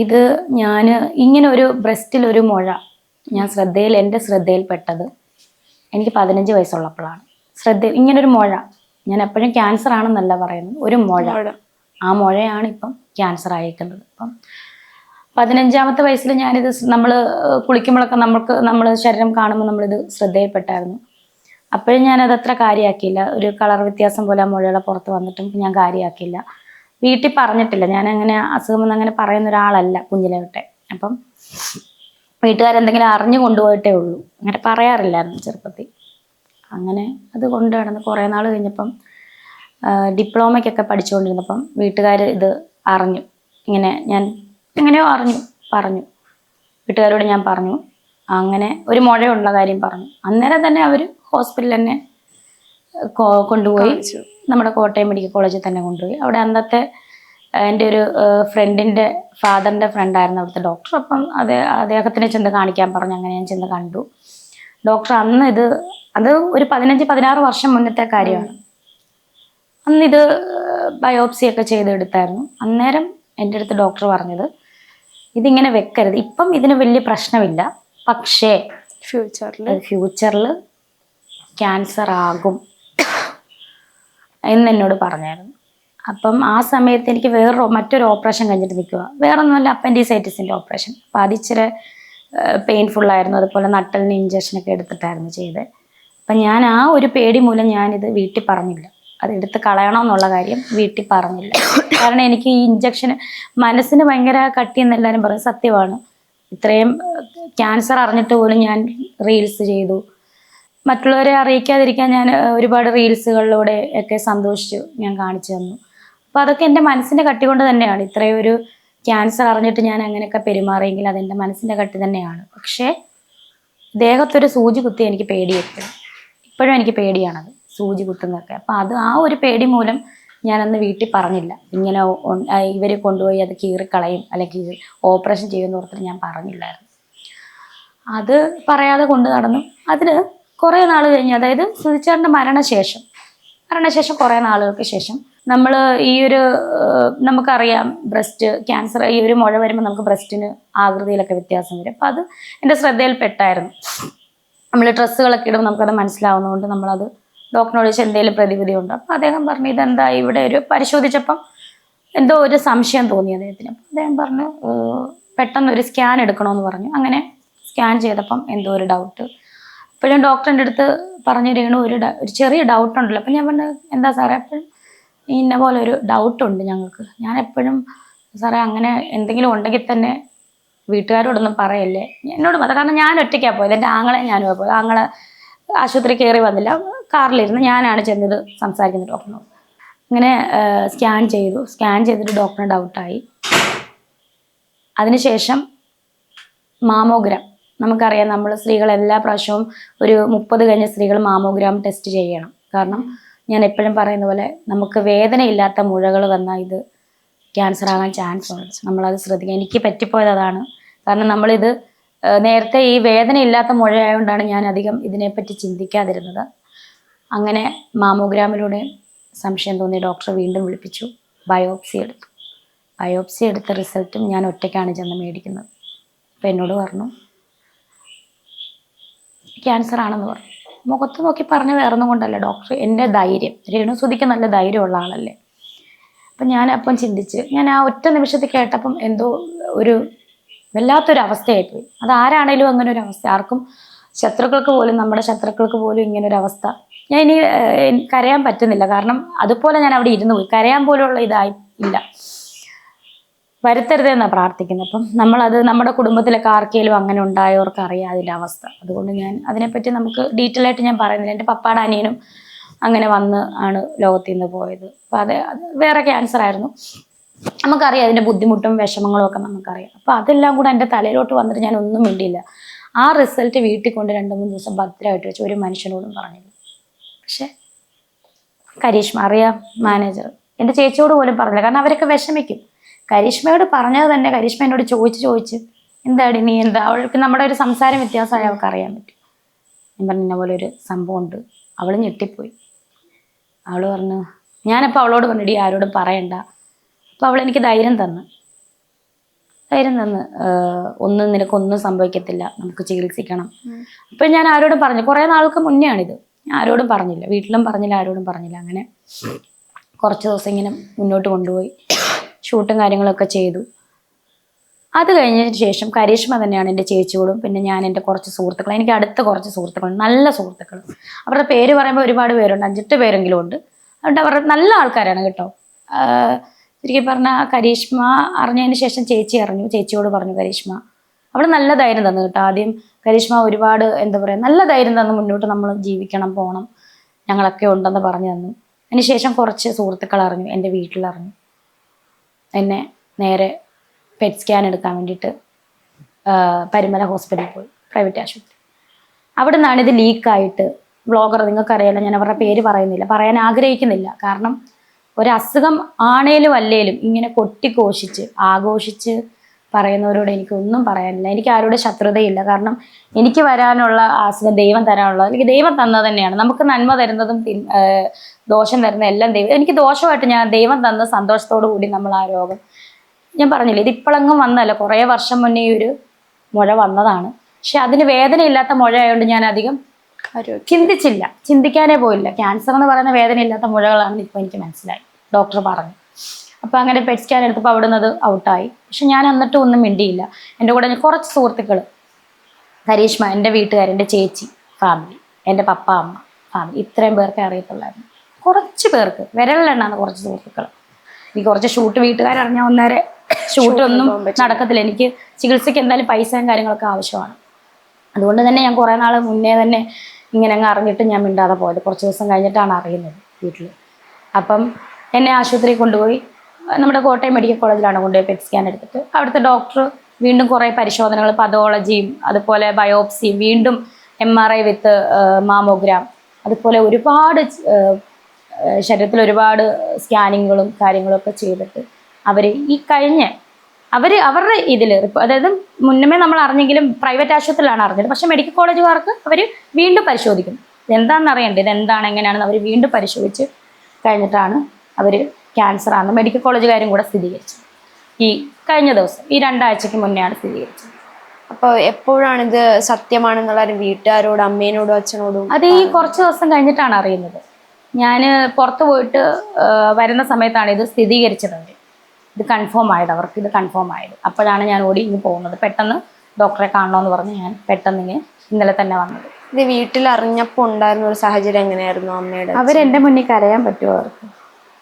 ഇത് ഞാൻ ഇങ്ങനെ ഒരു ബ്രസ്റ്റിലൊരു മുഴ എൻ്റെ ശ്രദ്ധയിൽപ്പെട്ടത് എനിക്ക് 15 വയസ്സുള്ളപ്പോഴാണ്. ഇങ്ങനൊരു മുഴ, ഞാൻ എപ്പോഴും ക്യാൻസർ ആണെന്നല്ല പറയുന്നത്, ഒരു മുഴ, ആ മുഴയാണ് ഇപ്പം ക്യാൻസർ ആയിരിക്കുന്നത്. അപ്പം 15ാമത്തെ വയസ്സിൽ ഞാനിത് നമ്മൾ കുളിക്കുമ്പോഴൊക്കെ നമ്മൾ ശരീരം കാണുമ്പോൾ നമ്മളിത് ശ്രദ്ധയിൽപ്പെട്ടായിരുന്നു. അപ്പോഴും ഞാനത് അത്ര കാര്യമാക്കിയില്ല. ഒരു കളർ വ്യത്യാസം പോലെ ആ മുഴകളെ പുറത്ത് വന്നിട്ടും ഞാൻ കാര്യമാക്കിയില്ല. വീട്ടിൽ പറഞ്ഞിട്ടില്ല. ഞാൻ അങ്ങനെ അസുഖമെന്ന് അങ്ങനെ പറയുന്ന ഒരാളല്ല കുഞ്ഞിലെ തൊട്ടേ. അപ്പം വീട്ടുകാരെന്തെങ്കിലും അറിഞ്ഞു കൊണ്ടുപോയിട്ടേ ഉള്ളൂ, അങ്ങനെ പറയാറില്ലായിരുന്നു ചെറുപ്പത്തിൽ. അങ്ങനെ അത് കൊണ്ടു നടന്ന് കുറേ നാൾ കഴിഞ്ഞപ്പം ഡിപ്ലോമയ്ക്കൊക്കെ പഠിച്ചുകൊണ്ടിരുന്നപ്പം വീട്ടുകാർ ഇത് അറിഞ്ഞു. ഇങ്ങനെ ഞാൻ എങ്ങനെയോ പറഞ്ഞു, വീട്ടുകാരോട് ഞാൻ പറഞ്ഞു. അങ്ങനെ ഒരു മുഴയുള്ള കാര്യം പറഞ്ഞു. അന്നേരം തന്നെ അവർ ഹോസ്പിറ്റലിൽ തന്നെ കൊണ്ടുപോയി. നമ്മുടെ കോട്ടയം മെഡിക്കൽ കോളേജിൽ തന്നെ കൊണ്ടുപോയി. അവിടെ അന്നത്തെ എൻ്റെ ഒരു ഫ്രണ്ടിൻ്റെ ഫാദറിൻ്റെ ഫ്രണ്ടായിരുന്നു അവിടുത്തെ ഡോക്ടർ. അപ്പം അദ്ദേഹത്തിനെ ചെന്ന് കാണിക്കാൻ പറഞ്ഞു. അങ്ങനെ ഞാൻ ചെന്ന് കണ്ടു. ഡോക്ടർ അന്ന് അത് ഒരു 15-16 വർഷം മുന്നത്തെ കാര്യമാണ്. അന്നിത് ബയോപ്സിയൊക്കെ ചെയ്തെടുത്തായിരുന്നു. അന്നേരം എൻ്റെ അടുത്ത് ഡോക്ടർ പറഞ്ഞത്, ഇതിങ്ങനെ വെക്കരുത്, ഇപ്പം ഇതിന് വലിയ പ്രശ്നമില്ല, പക്ഷേ ഫ്യൂച്ചറിൽ ക്യാൻസർ ആകും എന്നോട് പറഞ്ഞായിരുന്നു. അപ്പം ആ സമയത്ത് എനിക്ക് മറ്റൊരു ഓപ്പറേഷൻ കഴിഞ്ഞിട്ട് നിൽക്കുക. വേറൊന്നുമല്ല, അപ്പൻഡിസൈറ്റിസിൻ്റെ ഓപ്പറേഷൻ. അപ്പം അതിച്ചിരി പെയിൻഫുള്ളായിരുന്നു. അതുപോലെ നട്ടലിന് ഇഞ്ചക്ഷനൊക്കെ എടുത്തിട്ടായിരുന്നു ചെയ്തത്. അപ്പം ഞാൻ ആ ഒരു പേടി മൂലം ഞാനിത് വീട്ടിൽ പറഞ്ഞില്ല. അത് എടുത്ത് കളയണമെന്നുള്ള കാര്യം വീട്ടിൽ പറഞ്ഞില്ല. കാരണം എനിക്ക് ഈ ഇഞ്ചക്ഷന് മനസ്സിന് ഭയങ്കര കട്ടിയെന്ന് എല്ലാവരും പറയും, സത്യമാണ്. ഇത്രയും ക്യാൻസർ അറിഞ്ഞിട്ട് പോലും ഞാൻ റീൽസ് ചെയ്തു. മറ്റുള്ളവരെ അറിയിക്കാതിരിക്കാൻ ഞാൻ ഒരുപാട് റീൽസുകളിലൂടെ ഒക്കെ സന്തോഷിച്ചു ഞാൻ കാണിച്ചു തന്നു. അപ്പോൾ അതൊക്കെ എൻ്റെ മനസ്സിൻ്റെ കട്ടി കൊണ്ട് തന്നെയാണ്. ഇത്രയും ഒരു ക്യാൻസർ അറിഞ്ഞിട്ട് ഞാൻ അങ്ങനെയൊക്കെ പെരുമാറിയെങ്കിൽ അതെൻ്റെ മനസ്സിൻ്റെ കട്ടി തന്നെയാണ്. പക്ഷേ ദേഹത്തൊരു സൂചി കുത്തി എനിക്ക് പേടിയെപ്പോഴും, ഇപ്പോഴും എനിക്ക് പേടിയാണത്, സൂചി കുത്തുന്നതൊക്കെ. അപ്പം അത് ആ ഒരു പേടി മൂലം ഞാനന്ന് വീട്ടിൽ പറഞ്ഞില്ല. ഇങ്ങനെ ഇവർ കൊണ്ടുപോയി അത് കീറിക്കളയും അല്ലെങ്കിൽ ഓപ്പറേഷൻ ചെയ്യുമെന്ന് ഓർത്തിട്ട് ഞാൻ പറഞ്ഞില്ലായിരുന്നു. അത് പറയാതെ കൊണ്ട് നടന്നു. അതിന് കുറേ നാൾ കഴിഞ്ഞ്, അതായത് സുധിച്ചേട്ടൻ്റെ മരണശേഷം കുറേ നാളുകൾക്ക് ശേഷം നമ്മൾ ഈ ഒരു നമുക്കറിയാം ബ്രസ്റ്റ് ക്യാൻസർ, ഈ ഒരു മുഴ വരുമ്പോൾ നമുക്ക് ബ്രസ്റ്റിന് ആകൃതിയിലൊക്കെ വ്യത്യാസം വരും. അപ്പം അത് എൻ്റെ ശ്രദ്ധയിൽപ്പെട്ടായിരുന്നു. നമ്മൾ ഡ്രസ്സുകളൊക്കെ ഇടുമ്പോൾ നമുക്കത് മനസ്സിലാവുന്നതുകൊണ്ട് നമ്മളത് ഡോക്ടറിനോട് ചോദിച്ചാൽ എന്തെങ്കിലും പ്രതിവിധി ഉണ്ടോ. അപ്പം അദ്ദേഹം പറഞ്ഞു ഇതെന്താ ഇവിടെ ഒരു പരിശോധിച്ചപ്പം എന്തോ ഒരു സംശയം തോന്നി അദ്ദേഹത്തിന്. അപ്പം അദ്ദേഹം പറഞ്ഞു പെട്ടെന്ന് ഒരു സ്കാൻ എടുക്കണമെന്ന് പറഞ്ഞു. അങ്ങനെ സ്കാൻ ചെയ്തപ്പം എന്തോ ഒരു ഡൗട്ട്. അപ്പോഴും ഡോക്ടറിൻ്റെ അടുത്ത് പറഞ്ഞു രേണു ഒരു ചെറിയ ഡൗട്ട് ഉണ്ടല്ലോ. അപ്പം ഞാൻ പറഞ്ഞു എന്താ സാറേ? അപ്പോഴും ഇന്ന പോലെ ഒരു ഡൗട്ടുണ്ട് ഞങ്ങൾക്ക്. ഞാൻ എപ്പോഴും സാറേ അങ്ങനെ എന്തെങ്കിലും ഉണ്ടെങ്കിൽ തന്നെ വീട്ടുകാരോടൊന്നും പറയല്ലേ, എന്നോട് മാത്രം. കാരണം ഞാൻ ഒറ്റയ്ക്കാണ് പോയത്, എൻ്റെ ഞാനും പോയത്. ആങ്ങളെ ആശുപത്രി കയറി വന്നില്ല, കാറിലിരുന്ന് ഞാനാണ് ചെന്നത് സംസാരിക്കുന്നത് ഡോക്ടറിനോട്. അങ്ങനെ സ്കാൻ ചെയ്തിട്ട് ഡോക്ടറിന് ഡൗട്ടായി. അതിനുശേഷം മാമോഗ്രാം, നമുക്കറിയാം നമ്മൾ സ്ത്രീകൾ എല്ലാ പ്രാവശ്യവും ഒരു 30 കഴിഞ്ഞ സ്ത്രീകൾ മാമോഗ്രാം ടെസ്റ്റ് ചെയ്യണം. കാരണം ഞാൻ എപ്പോഴും പറയുന്ന പോലെ നമുക്ക് വേദനയില്ലാത്ത മുഴകൾ വന്നാൽ ഇത് ക്യാൻസർ ആകാൻ ചാൻസ് ഉണ്ട്. നമ്മളത് ശ്രദ്ധിക്കുക. എനിക്ക് പറ്റിപ്പോയത് അതാണ്. കാരണം നമ്മളിത് നേരത്തെ ഈ വേദനയില്ലാത്ത മുഴയായതുകൊണ്ടാണ് ഞാൻ അധികം ഇതിനെപ്പറ്റി ചിന്തിക്കാതിരുന്നത്. അങ്ങനെ മാമോഗ്രാമിലൂടെ സംശയം തോന്നി ഡോക്ടറെ വീണ്ടും വിളിപ്പിച്ചു. ബയോപ്സി എടുത്ത റിസൾട്ടും ഞാൻ ഒറ്റയ്ക്കാണ് ചെന്ന് മേടിക്കുന്നത്. അപ്പം എന്നോട് പറഞ്ഞു ക്യാൻസർ ആണെന്ന് പറഞ്ഞു. മുഖത്ത് നോക്കി പറഞ്ഞ വേറൊന്നും കൊണ്ടല്ല, ഡോക്ടർ എൻ്റെ ധൈര്യം, രേണുസുധിക്ക് നല്ല ധൈര്യമുള്ള ആളല്ലേ. അപ്പം ഞാൻ ചിന്തിച്ച്, ഞാൻ ആ ഒറ്റ നിമിഷത്തിൽ കേട്ടപ്പം എന്തോ ഒരു വല്ലാത്തൊരു അവസ്ഥയായിപ്പോയി. അത് ആരാണേലും അങ്ങനെ ഒരു അവസ്ഥ, ആർക്കും നമ്മുടെ ശത്രുക്കൾക്ക് പോലും ഇങ്ങനൊരു അവസ്ഥ. ഞാൻ ഇനി കരയാൻ പറ്റുന്നില്ല. കാരണം അതുപോലെ ഞാൻ അവിടെ ഇരുന്ന് പോയി. കരയാൻ പോലുള്ള ഇല്ല, വരുത്തരുതെന്നാണ് പ്രാർത്ഥിക്കുന്നത്. അപ്പം നമ്മളത് നമ്മുടെ കുടുംബത്തിലൊക്കെ ആർക്കെങ്കിലും അങ്ങനെ ഉണ്ടായവർക്ക് അറിയാം അതിൻ്റെ അവസ്ഥ. അതുകൊണ്ട് ഞാൻ അതിനെപ്പറ്റി നമുക്ക് ഡീറ്റെയിൽ ആയിട്ട് ഞാൻ പറയുന്നില്ല. എൻ്റെ പപ്പാടെ അനിയനും അങ്ങനെ ആണ് ലോകത്തിൽ നിന്ന് പോയത്. അപ്പം അത് വേറെ ക്യാൻസർ ആയിരുന്നു. നമുക്കറിയാം അതിൻ്റെ ബുദ്ധിമുട്ടും വിഷമങ്ങളും ഒക്കെ നമുക്കറിയാം. അപ്പം അതെല്ലാം കൂടെ എൻ്റെ തലയിലോട്ട് വന്നിട്ട് ഞാൻ ഒന്നും മിണ്ടിയില്ല. ആ റിസൾട്ട് വീട്ടിൽ കൊണ്ട് 2-3 ദിവസം ഭദ്രമായിട്ട് വെച്ച് ഒരു മനുഷ്യനോടും പറഞ്ഞില്ല. പക്ഷെ കരീഷ്മ അറിയാം, മാനേജർ, എൻ്റെ ചേച്ചിയോട് പോലും പറഞ്ഞില്ല. കാരണം അവരൊക്കെ വിഷമിക്കും. കരിഷ്മയോട് പറഞ്ഞത് തന്നെ, കരിഷ്മ എന്നോട് ചോദിച്ച് എന്താടി നീ എന്താ, അവൾക്ക് നമ്മുടെ ഒരു സംസാരം വ്യത്യാസമായി അവൾക്ക് അറിയാൻ പറ്റും. ഞാൻ പറഞ്ഞ പോലെ ഒരു സംഭവം ഉണ്ട്. അവൾ ഞെട്ടിപ്പോയി. അവൾ പറഞ്ഞു, ഞാനപ്പോൾ അവളോട് പറഞ്ഞിടി ആരോടും പറയണ്ട. അപ്പോൾ അവൾ എനിക്ക് ധൈര്യം തന്ന് നിനക്കൊന്നും സംഭവിക്കത്തില്ല, നമുക്ക് ചികിത്സിക്കണം. അപ്പോൾ ഞാൻ ആരോടും പറഞ്ഞു, കുറേ നാൾക്ക് മുന്നേ ആണിത്. ഞാൻ ആരോടും പറഞ്ഞില്ല, വീട്ടിലും പറഞ്ഞില്ല, ആരോടും പറഞ്ഞില്ല. അങ്ങനെ കുറച്ച് ദിവസം ഇങ്ങനെ മുന്നോട്ട് കൊണ്ടുപോയി, ഷൂട്ടും കാര്യങ്ങളൊക്കെ ചെയ്തു. അത് കഴിഞ്ഞതിന് ശേഷം കരീഷ്മ തന്നെയാണ് എൻ്റെ ചേച്ചിയോടും, പിന്നെ ഞാൻ എൻ്റെ കുറച്ച് സുഹൃത്തുക്കൾ, എനിക്ക് അടുത്ത കുറച്ച് സുഹൃത്തുക്കളുണ്ട്, നല്ല സുഹൃത്തുക്കൾ. അവരുടെ പേര് പറയുമ്പോൾ ഒരുപാട് പേരുണ്ട്, 5-8 പേരെങ്കിലും ഉണ്ട്. അതുകൊണ്ട് അവരുടെ നല്ല ആൾക്കാരാണ് കേട്ടോ. ശരിക്കും പറഞ്ഞാൽ കരീഷ്മ അറിഞ്ഞതിന് ശേഷം ചേച്ചി അറിഞ്ഞു, ചേച്ചിയോട് പറഞ്ഞു കരീഷ്മ. അവൾ നല്ല ധൈര്യം തന്നു കേട്ടോ. ആദ്യം കരീഷ്മ ഒരുപാട് നല്ല ധൈര്യം തന്നു, മുന്നോട്ട് നമ്മൾ ജീവിക്കണം, പോകണം, ഞങ്ങളൊക്കെ ഉണ്ടെന്ന് പറഞ്ഞു തന്നു. അതിനുശേഷം കുറച്ച് സുഹൃത്തുക്കൾ അറിഞ്ഞു, എൻ്റെ വീട്ടിലറിഞ്ഞു. എന്നെ നേരെ പെറ്റ് സ്കാൻ എടുക്കാൻ വേണ്ടിയിട്ട് പരിമല ഹോസ്പിറ്റലിൽ പോയി, പ്രൈവറ്റ് ആശുപത്രി. അവിടെ നിന്നാണ് ഇത് ലീക്കായിട്ട്, വ്ളോഗർ, നിങ്ങൾക്കറിയാലോ, ഞാൻ അവരുടെ പേര് പറയുന്നില്ല, പറയാൻ ആഗ്രഹിക്കുന്നില്ല. കാരണം ഒരസുഖം ആണേലും അല്ലേലും ഇങ്ങനെ കൊട്ടിഘോഷിച്ച് ആഘോഷിച്ച് പറയുന്നവരോട് എനിക്കൊന്നും പറയാനില്ല. എനിക്ക് ആരോടും ശത്രുതയില്ല. കാരണം എനിക്ക് വരാനുള്ള അസുഖം ദൈവം തരാനുള്ളത്, എനിക്ക് ദൈവം തന്നത് തന്നെയാണ്. നമുക്ക് നന്മ തരുന്നതും ദോഷം തരുന്ന എല്ലാം ദൈവം. എനിക്ക് ദോഷമായിട്ട് ഞാൻ ദൈവം തന്ന സന്തോഷത്തോടു കൂടി നമ്മൾ ആ രോഗം, ഞാൻ പറഞ്ഞില്ലേ, ഇത് ഇപ്പോഴെങ്ങും വന്നല്ല, കുറേ വർഷം മുന്നേ ഈ ഒരു മുഴ വന്നതാണ്. പക്ഷെ അതിന് വേദനയില്ലാത്ത മുഴ ആയതുകൊണ്ട് ഞാൻ അധികം ചിന്തിക്കാനേ പോയില്ല. ക്യാൻസർ എന്ന് പറയുന്ന വേദനയില്ലാത്ത മുഴകളാണെന്ന് ഇപ്പോൾ എനിക്ക് മനസ്സിലായി, ഡോക്ടർ പറഞ്ഞു. അപ്പോൾ അങ്ങനെ പെറ്റ് സ്കാൻ എടുത്തപ്പോൾ അവിടെ നിന്ന് അത് ഔട്ടായി. പക്ഷെ ഞാൻ എന്നിട്ടും ഒന്നും മിണ്ടിയില്ല. എൻ്റെ കൂടെ കുറച്ച് സുഹൃത്തുക്കൾ, കരീഷ്മ, എൻ്റെ വീട്ടുകാർ, എൻ്റെ ചേച്ചി, ഫാമിലി, എൻ്റെ പപ്പ, അമ്മ, ഫാമിലി, ഇത്രയും പേർക്ക് അറിയത്തുള്ളായിരുന്നു. കുറച്ച് പേർക്ക്, വിരലിലെണ്ണാണ് കുറച്ച് സുഹൃത്തുക്കൾ. എനിക്ക് കുറച്ച് ഷൂട്ട് വീട്ടുകാരറിഞ്ഞാൽ ഒന്നേരെ ഷൂട്ടൊന്നും നടക്കത്തില്ല. എനിക്ക് ചികിത്സയ്ക്ക് എന്തായാലും പൈസയും കാര്യങ്ങളൊക്കെ ആവശ്യമാണ്. അതുകൊണ്ട് തന്നെ ഞാൻ കുറേ നാൾ മുന്നേ തന്നെ ഇങ്ങനെ അങ്ങ് അറിഞ്ഞിട്ട് ഞാൻ മിണ്ടാതെ പോയത്. കുറച്ച് ദിവസം കഴിഞ്ഞിട്ടാണ് അറിയുന്നത് വീട്ടിൽ. അപ്പം എന്നെ ആശുപത്രിയിൽ കൊണ്ടുപോയി. നമ്മുടെ കോട്ടയം മെഡിക്കൽ കോളേജിലാണ് കൊണ്ടുപോയി പെറ്റ് സ്കാൻ എടുത്തിട്ട് അവിടുത്തെ ഡോക്ടർ വീണ്ടും കുറേ പരിശോധനകൾ, പതോളജിയും അതുപോലെ ബയോപ്സിയും, വീണ്ടും MRI വിത്ത് മാമോഗ്രാം, അതുപോലെ ഒരുപാട് ശരീരത്തിൽ ഒരുപാട് സ്കാനിങ്ങുകളും കാര്യങ്ങളൊക്കെ ചെയ്തിട്ട് അവർ ഈ അവരുടെ ഇതിൽ, അതായത് മുന്നമേ നമ്മൾ അറിഞ്ഞെങ്കിലും പ്രൈവറ്റ് ആശുപത്രിയിലാണ് അറിഞ്ഞത്. പക്ഷേ മെഡിക്കൽ കോളേജുകാർക്ക് അവർ വീണ്ടും പരിശോധിക്കും. ഇതെന്താണെന്ന് അറിയണ്ടേ, ഇതെന്താണ് എങ്ങനെയാണെന്ന് അവർ വീണ്ടും പരിശോധിച്ച് കഴിഞ്ഞിട്ടാണ് അവർ ക്യാൻസറാണെന്ന് മെഡിക്കൽ കോളേജുകാരും കൂടെ സ്ഥിരീകരിച്ചത്. ഈ കഴിഞ്ഞ ദിവസം, ഈ 2 ആഴ്ചയ്ക്ക് മുന്നെയാണ് സ്ഥിരീകരിച്ചത്. അപ്പോൾ എപ്പോഴാണിത് സത്യമാണെന്നുള്ള വീട്ടുകാരോടും അമ്മേനോടും അച്ഛനോടും? അത് ഈ കുറച്ച് ദിവസം കഴിഞ്ഞിട്ടാണ് അറിയുന്നത്. ഞാൻ പുറത്ത് പോയിട്ട് വരുന്ന സമയത്താണ് ഇത് സ്ഥിരീകരിച്ചത്. ഇത് കൺഫേം ആയത്, അവർക്ക് ഇത് കൺഫേം ആയത്. അപ്പോഴാണ് ഞാൻ ഓടി ഇങ്ങ് പോകുന്നത്. പെട്ടെന്ന് ഡോക്ടറെ കാണണമെന്ന് പറഞ്ഞ് ഞാൻ പെട്ടെന്ന് ഇന്നലെ തന്നെ വന്നത്. ഇത് വീട്ടിൽ അറിഞ്ഞപ്പോൾ ഉണ്ടായിരുന്ന ഒരു സാഹചര്യം എങ്ങനെയായിരുന്നു അമ്മയുടെ? അവരെൻ്റെ മുന്നിൽ കരയാൻ പറ്റുമോ?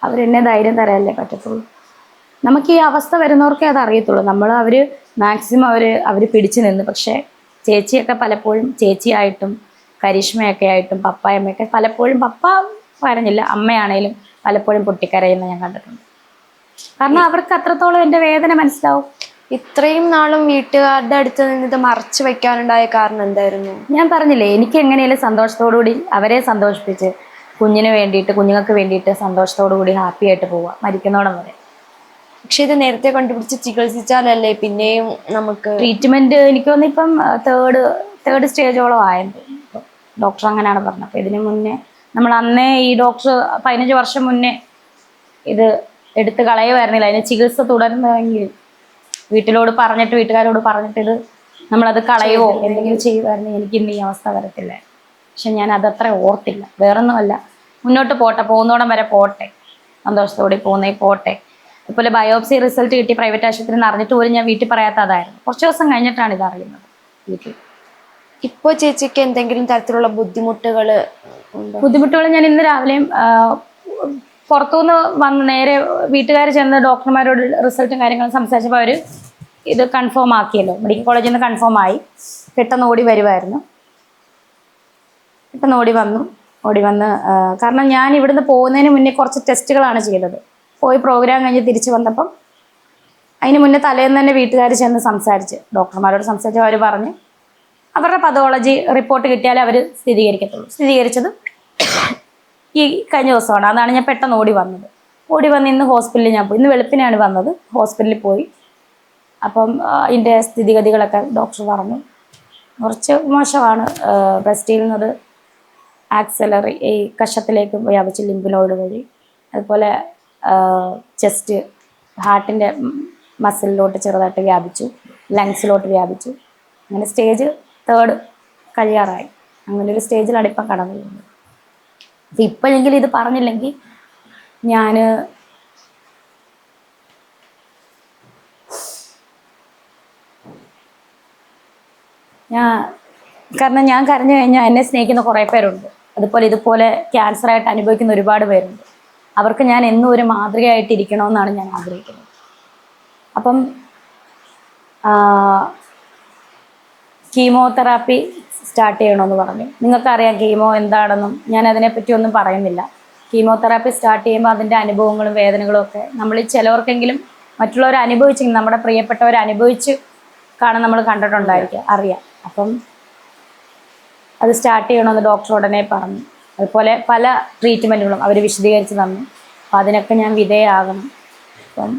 അവരെന്നെ ധൈര്യം തരാനല്ലേ പറ്റത്തുള്ളൂ. നമുക്ക് ഈ അവസ്ഥ വരുന്നവർക്കേ അത് അറിയത്തുള്ളൂ. അവർ മാക്സിമം അവർ പിടിച്ചു നിന്ന്. പക്ഷേ ചേച്ചിയൊക്കെ പലപ്പോഴും, ചേച്ചിയായിട്ടും കരിഷ്മയൊക്കെ ആയിട്ടും പപ്പായമ്മയൊക്കെ പലപ്പോഴും, പപ്പ പറഞ്ഞില്ല, അമ്മയാണേലും പലപ്പോഴും പൊട്ടിക്കരയുന്ന ഞാൻ കണ്ടിട്ടുണ്ട്. കാരണം അവർക്ക് അത്രത്തോളം എൻ്റെ വേദന മനസ്സിലാവും. ഇത്രയും നാളും വീട്ടുകാരുടെ അടുത്ത് നിന്ന് ഇത് മറച്ചു വെക്കാനുണ്ടായ കാരണം എന്തായിരുന്നു? ഞാൻ പറഞ്ഞില്ലേ, എനിക്ക് എങ്ങനെയാലും സന്തോഷത്തോടുകൂടി അവരെ സന്തോഷിപ്പിച്ച് കുഞ്ഞുങ്ങൾക്ക് വേണ്ടിയിട്ട് സന്തോഷത്തോടു കൂടി ഹാപ്പി ആയിട്ട് പോവുക മരിക്കുന്നോടം വരെ. പക്ഷെ ഇത് നേരത്തെ കണ്ടുപിടിച്ച് ചികിത്സിച്ചാലല്ലേ പിന്നെയും നമുക്ക് ട്രീറ്റ്മെന്റ്, എനിക്ക് തോന്നുന്നു ഇപ്പം തേർഡ് സ്റ്റേജോളം ആയത്. ഡോക്ടർ അങ്ങനെയാണ് പറഞ്ഞത്. അപ്പോൾ ഇതിന് മുന്നേ നമ്മൾ അന്നേ ഈ ഡോക്ടർ 15 വർഷം മുന്നേ ഇത് എടുത്ത് കളയുമായിരുന്നില്ല. അതിന് ചികിത്സ തുടരുന്നെങ്കിൽ വീട്ടുകാരോട് പറഞ്ഞിട്ട് ഇത് നമ്മളത് കളയുമോ എന്തെങ്കിലും ചെയ്യുമായിരുന്നെങ്കിൽ എനിക്ക് ഇന്ന് ഈ അവസ്ഥ വരത്തില്ല. പക്ഷെ ഞാൻ അതത്ര ഓർത്തില്ല. വേറൊന്നുമല്ല, മുന്നോട്ട് പോട്ടെ, പോകുന്നോടം വരെ പോട്ടെ, സന്തോഷത്തോടെ പോട്ടെ. അതുപോലെ ബയോപ്സി റിസൾട്ട് കിട്ടി പ്രൈവറ്റ് ആശുപത്രിയിൽ നിന്ന് അറിഞ്ഞിട്ട് പോലും ഞാൻ വീട്ടിൽ പറയാത്തതായിരുന്നു. കുറച്ച് ദിവസം കഴിഞ്ഞിട്ടാണ് ഇത് അറിയുന്നത് വീട്ടിൽ. ഇപ്പോൾ ചേച്ചിക്ക് എന്തെങ്കിലും തരത്തിലുള്ള ബുദ്ധിമുട്ടുകൾ ഞാൻ ഇന്ന് രാവിലെയും പുറത്തുനിന്ന് വന്ന് നേരെ വീട്ടുകാർ ചെന്ന് ഡോക്ടർമാരോട് റിസൾട്ടും കാര്യങ്ങളും സംസാരിച്ചപ്പോൾ അവർ ഇത് കൺഫേം ആക്കിയല്ലോ. മെഡിക്കൽ കോളേജിൽ നിന്ന് കൺഫേം ആയി. പെട്ടെന്ന് ഓടി വരുമായിരുന്നു. പെട്ടെന്ന് ഓടി വന്ന് കാരണം ഞാൻ ഇവിടുന്ന് പോകുന്നതിന് മുന്നേ കുറച്ച് ടെസ്റ്റുകളാണ് ചെയ്തത്. പോയി പ്രോഗ്രാം കഴിഞ്ഞ് തിരിച്ച് വന്നപ്പം അതിന് മുന്നേ തലേന്ന് തന്നെ വീട്ടുകാർ ചെന്ന് ഡോക്ടർമാരോട് സംസാരിച്ച് അവർ പറഞ്ഞ് അവരുടെ പതോളജി റിപ്പോർട്ട് കിട്ടിയാലേ അവർ സ്ഥിരീകരിക്കത്തുള്ളൂ. സ്ഥിരീകരിച്ചത് ഈ കഴിഞ്ഞ ദിവസമാണ്. അതാണ് ഞാൻ പെട്ടെന്ന് ഓടി വന്ന് ഇന്ന് ഹോസ്പിറ്റലിൽ ഞാൻ പോയി. ഇന്ന് വെളുപ്പിനാണ് വന്നത്. ഹോസ്പിറ്റലിൽ പോയി. അപ്പം അതിൻ്റെ സ്ഥിതിഗതികളൊക്കെ ഡോക്ടർ പറഞ്ഞു. കുറച്ച് മോശമാണ്. ബ്രസ്റ്റിൽ നിന്നത് ആക്സലറി ഈ കഷത്തിലേക്ക് വ്യാപിച്ച് ലിംഫ് നോഡ് വഴി, അതുപോലെ ചെസ്റ്റ് ഹാർട്ടിൻ്റെ മസിലിലോട്ട് ചെറുതായിട്ട് വ്യാപിച്ചു, ലങ്സിലോട്ട് വ്യാപിച്ചു. അങ്ങനെ സ്റ്റേജ് 3 കഴിയാറായി. അങ്ങനെ ഒരു സ്റ്റേജിലാണ് ഇപ്പം കടന്നു പോകുന്നത്. അപ്പം ഇപ്പോഴെങ്കിലും ഇത് പറഞ്ഞില്ലെങ്കിൽ കാരണം ഞാൻ കരഞ്ഞു കഴിഞ്ഞാൽ എന്നെ സ്നേഹിക്കുന്ന കുറേ പേരുണ്ട്. ഇതുപോലെ ക്യാൻസറായിട്ട് അനുഭവിക്കുന്ന ഒരുപാട് പേരുണ്ട്. അവർക്ക് ഞാൻ എന്നും ഒരു മാതൃകയായിട്ടിരിക്കണമെന്നാണ് ഞാൻ ആഗ്രഹിക്കുന്നത്. അപ്പം കീമോതെറാപ്പി സ്റ്റാർട്ട് ചെയ്യണമെന്ന് പറഞ്ഞു. നിങ്ങൾക്കറിയാം കീമോ എന്താണെന്നും ഞാൻ അതിനെപ്പറ്റി ഒന്നും പറയുന്നില്ല. കീമോതെറാപ്പി സ്റ്റാർട്ട് ചെയ്യുമ്പോൾ അതിൻ്റെ അനുഭവങ്ങളും വേദനകളും ഒക്കെ നമ്മൾ ചിലവർക്കെങ്കിലും മറ്റുള്ളവർ അനുഭവിച്ചെങ്കിൽ, നമ്മുടെ പ്രിയപ്പെട്ടവർ അനുഭവിച്ച് നമ്മൾ കണ്ടിട്ടുണ്ടായിരിക്കും, അറിയാം. അപ്പം അത് സ്റ്റാർട്ട് ചെയ്യണമെന്ന് ഡോക്ടർ ഉടനെ പറഞ്ഞു. അതുപോലെ പല ട്രീറ്റ്മെൻറ്റുകളും അവർ വിശദീകരിച്ച് തന്നു. അപ്പം അതിനൊക്കെ ഞാൻ വിധേയമാകണം. അപ്പം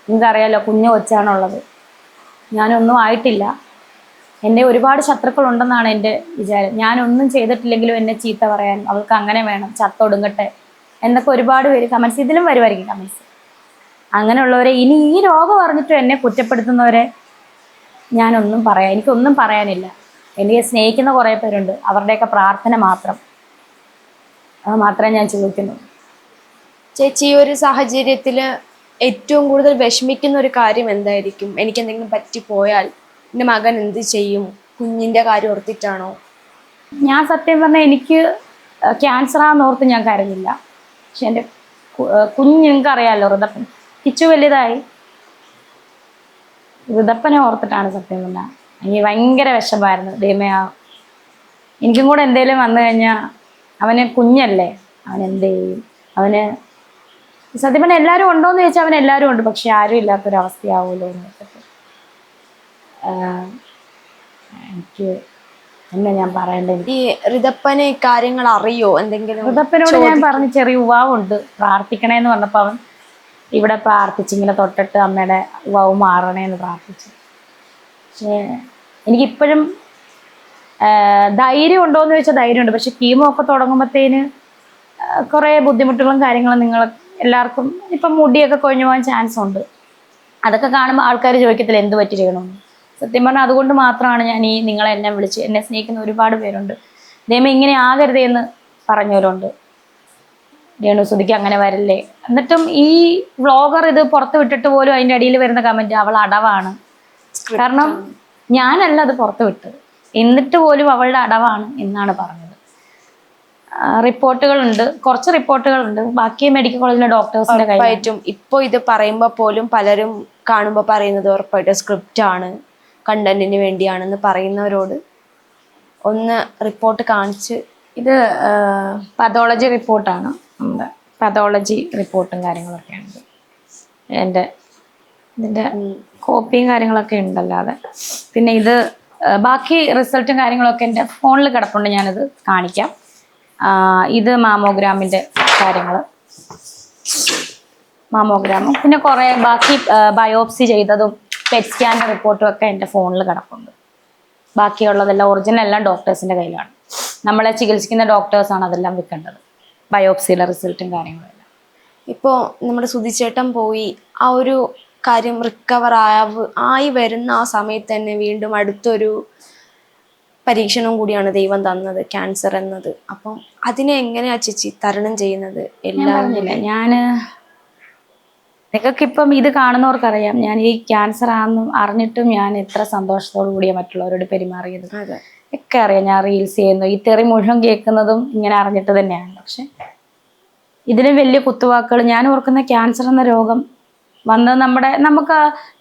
നിങ്ങൾക്കറിയാലോ, കുഞ്ഞു കൊച്ചാണുള്ളത്. ഞാനൊന്നും ആയിട്ടില്ല. എന്നെ ഒരുപാട് ശത്രുക്കളുണ്ടെന്നാണ് എൻ്റെ വിചാരം. ഞാനൊന്നും ചെയ്തിട്ടില്ലെങ്കിലും എന്നെ ചീത്ത പറയാനും അവൾക്ക് അങ്ങനെ വേണം, ചത്തൊടുങ്ങട്ടെ എന്നൊക്കെ ഒരുപാട് പേര് കമൻസ്, ഇതിലും വരുമായിരിക്കും കമൻസ്. അങ്ങനെയുള്ളവരെ, ഇനി ഈ രോഗം അറിഞ്ഞിട്ടും എന്നെ കുറ്റപ്പെടുത്തുന്നവരെ എനിക്കൊന്നും പറയാനില്ല. എനിക്ക് സ്നേഹിക്കുന്ന കുറേ പേരുണ്ട്. അവരുടെയൊക്കെ പ്രാർത്ഥന മാത്രമേ ഞാൻ ചോദിക്കുന്നുള്ളൂ. ചേച്ചി, ഈ ഒരു സാഹചര്യത്തിൽ ഏറ്റവും കൂടുതൽ വിഷമിക്കുന്ന ഒരു കാര്യം എന്തായിരിക്കും? എനിക്ക് എന്തെങ്കിലും പറ്റിപ്പോയാൽ എൻ്റെ മകൻ എന്ത് ചെയ്യും? കുഞ്ഞിൻ്റെ കാര്യം ഓർത്തിട്ടാണോ? ഞാൻ സത്യം പറഞ്ഞാൽ എനിക്ക് ക്യാൻസറാന്ന് ഓർത്ത് ഞാൻ കരഞ്ഞില്ല. പക്ഷെ എൻ്റെ കുഞ്ഞ്, നിങ്ങൾക്കറിയാമല്ലോ, കിച്ചു വലുതായി. ഋതപ്പനെ ഓർത്തിട്ടാണ് സത്യം പറഞ്ഞാൽ എനിക്ക് ഭയങ്കര വിഷമായിരുന്നു. ദൈവമേ, എനിക്കും കൂടെ എന്തേലും വന്നു കഴിഞ്ഞാൽ അവന് കുഞ്ഞല്ലേ, അവൻ എന്ത് ചെയ്യും? അവന് സത്യം പറഞ്ഞാൽ എല്ലാവരും ഉണ്ടോയെന്ന് ചോദിച്ചാൽ അവൻ എല്ലാവരും ഉണ്ട്, പക്ഷെ ആരും ഇല്ലാത്തൊരവസ്ഥയാവുമല്ലോ എന്ന് വെച്ചിട്ട് എനിക്ക് എന്നാ ഞാൻ പറയേണ്ടത്. ഈ ഋതപ്പനെ കാര്യങ്ങൾ അറിയോ എന്തെങ്കിലും? ഋതപ്പനോട് ഞാൻ പറഞ്ഞ് ചെറിയ ഉവാവുണ്ട് പ്രാർത്ഥിക്കണേന്ന് പറഞ്ഞപ്പോൾ അവൻ ഇവിടെ പ്രാർത്ഥിച്ച് ഇങ്ങനെ തൊട്ടിട്ട് അമ്മയുടെ ഉവാവ് മാറണേന്ന് പ്രാർത്ഥിച്ചു. പക്ഷേ എനിക്കിപ്പോഴും ധൈര്യം ഉണ്ടോയെന്ന് ചോദിച്ചാൽ ധൈര്യമുണ്ട്. പക്ഷെ കീമോ ഒക്കെ തുടങ്ങുമ്പോഴത്തേന് കുറേ ബുദ്ധിമുട്ടുകളും കാര്യങ്ങളും നിങ്ങൾ എല്ലാവർക്കും ഇപ്പം മുടിയൊക്കെ കൊഴിഞ്ഞു പോകാൻ ചാൻസ് ഉണ്ട്. അതൊക്കെ കാണുമ്പോൾ ആൾക്കാർ ചോദിക്കത്തില്ല എന്ത് പറ്റി ചെയ്യണമെന്ന്. സത്യം പറഞ്ഞാൽ അതുകൊണ്ട് മാത്രമാണ് ഞാൻ ഈ നിങ്ങളെ എന്നെ വിളിച്ച്, എന്നെ സ്നേഹിക്കുന്ന ഒരുപാട് പേരുണ്ട്. ദൈവമേ ഇങ്ങനെ ആകരുതേ എന്ന് പറഞ്ഞവരുണ്ട്. രേണുസുതിക്ക് അങ്ങനെ വരില്ലേ. എന്നിട്ടും ഈ വ്ളോഗർ ഇത് പുറത്ത് വിട്ടിട്ട് പോലും അതിൻ്റെ അടിയിൽ വരുന്ന കമൻറ്റ് അവൾ അടവാണ്. കാരണം ഞാനല്ല അത് പുറത്ത് വിട്ടത്, എന്നിട്ട് പോലും അവളുടെ അടവാണ് എന്നാണ് പറഞ്ഞത്. റിപ്പോർട്ടുകളുണ്ട്, കുറച്ച് റിപ്പോർട്ടുകളുണ്ട്. ബാക്കി മെഡിക്കൽ കോളേജിലെ ഡോക്ടേഴ്സിന്റെ ഉറപ്പായിട്ടും ഇപ്പോൾ ഇത് പറയുമ്പോൾ പോലും പലരും കാണുമ്പോൾ പറയുന്നത് ഉറപ്പായിട്ടും സ്ക്രിപ്റ്റ് ആണ്, കണ്ടന്റിന് വേണ്ടിയാണെന്ന് പറയുന്നവരോട് ഒന്ന് റിപ്പോർട്ട് കാണിച്ച്. ഇത് പതോളജി റിപ്പോർട്ടാണ്, നമ്മുടെ പതോളജി റിപ്പോർട്ടും കാര്യങ്ങളൊക്കെയാണ്. ഇതിൻ്റെ കോപ്പിയും കാര്യങ്ങളൊക്കെ ഉണ്ടല്ലാതെ. പിന്നെ ഇത് ബാക്കി റിസൾട്ടും കാര്യങ്ങളൊക്കെ എൻ്റെ ഫോണിൽ കിടപ്പുണ്ട്, ഞാനത് കാണിക്കാം. ഇത് മാമോഗ്രാമിൻ്റെ കാര്യങ്ങൾ, മാമോഗ്രാമും പിന്നെ കുറേ ബാക്കി ബയോപ്സി ചെയ്തതും പെറ്റ് സ്കാൻ്റെ റിപ്പോർട്ടും ഒക്കെ എൻ്റെ ഫോണിൽ കിടപ്പുണ്ട്. ബാക്കിയുള്ളതെല്ലാം ഒറിജിനൽ എല്ലാം ഡോക്ടേഴ്സിൻ്റെ കയ്യിലാണ്. നമ്മളെ ചികിത്സിക്കുന്ന ഡോക്ടേഴ്സാണ് അതെല്ലാം വെക്കേണ്ടത്, ബയോപ്സിയുടെ റിസൾട്ടും കാര്യങ്ങളെല്ലാം. ഇപ്പോൾ നമ്മുടെ സുധിച്ചേട്ടൻ പോയി ആ ഒരു കാര്യം റിക്കവർ ആയി വരുന്ന ആ സമയത്ത് തന്നെ വീണ്ടും അടുത്തൊരു പരീക്ഷണം കൂടിയാണ് ദൈവം തന്നത്, ക്യാൻസർ എന്നത്. അപ്പം അതിനെ എങ്ങനെയാ ചേച്ചി തരണം ചെയ്യുന്നത്? ഞാൻ നിങ്ങൾക്കിപ്പം ഇത് കാണുന്നവർക്കറിയാം ഞാൻ ഈ ക്യാൻസർ ആണെന്നും അറിഞ്ഞിട്ടും ഞാൻ എത്ര സന്തോഷത്തോടു കൂടിയാണ് മറ്റുള്ളവരോട് പെരുമാറിയത് ഒക്കെ അറിയാം. ഞാൻ റീൽസ് ചെയ്യുന്നു, ഈ തെറി മുഴുവൻ കേൾക്കുന്നതും ഇങ്ങനെ അറിഞ്ഞിട്ട് തന്നെയാണ്. പക്ഷെ ഇതിലും വലിയ കുത്തുവാക്കുകൾ ഞാൻ ഓർക്കുന്ന, ക്യാൻസർ എന്ന രോഗം വന്നത്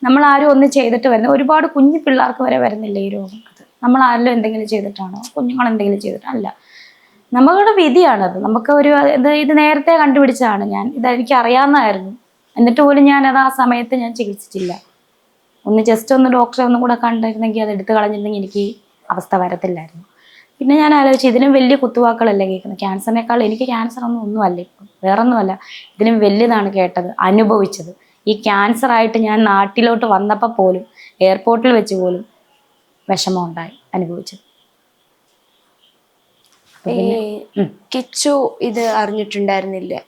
നമ്മളാരും ഒന്നും ചെയ്തിട്ട് വരുന്ന ഒരുപാട് കുഞ്ഞു പിള്ളേർക്ക് വരെ വരുന്നില്ല ഈ രോഗം. നമ്മൾ ആരെങ്കിലും എന്തെങ്കിലും ചെയ്തിട്ടാണോ, കുഞ്ഞുങ്ങൾ എന്തെങ്കിലും ചെയ്തിട്ടല്ല, നമ്മളുടെ വിധിയാണത്. നമുക്ക് ഇത് നേരത്തെ കണ്ടുപിടിച്ചതാണ്. ഇതെനിക്ക് അറിയാവുന്നതായിരുന്നു, എന്നിട്ട് പോലും ഞാനത് ആ സമയത്ത് ഞാൻ ചികിത്സിച്ചില്ല. ജസ്റ്റ് ഒന്ന് ഡോക്ടറെ ഒന്നും കൂടെ കണ്ടിരുന്നെങ്കിൽ, അത് എടുത്ത് കളഞ്ഞിരുന്നെങ്കിൽ എനിക്ക് ഈ അവസ്ഥ വരത്തില്ലായിരുന്നു. പിന്നെ ഞാൻ ആലോചിച്ചു, ഇതിലും വലിയ കുത്തുവാക്കളല്ലേ കേൾക്കുന്നത്. ക്യാൻസറിനേക്കാൾ എനിക്ക് ക്യാൻസർ ഒന്നുമല്ല, ഇപ്പം വേറൊന്നുമല്ല, ഇതിലും വലിയതാണ് കേട്ടത്, അനുഭവിച്ചത്. ഈ ക്യാൻസറായിട്ട് ഞാൻ നാട്ടിലോട്ട് വന്നപ്പോൾ പോലും, എയർപോർട്ടിൽ വെച്ച് പോലും വിഷമം ഉണ്ടായി അനുഭവിച്ചത്. കിച്ചു ഇത് അറിഞ്ഞിട്ടുണ്ടായിരുന്നില്ലേ?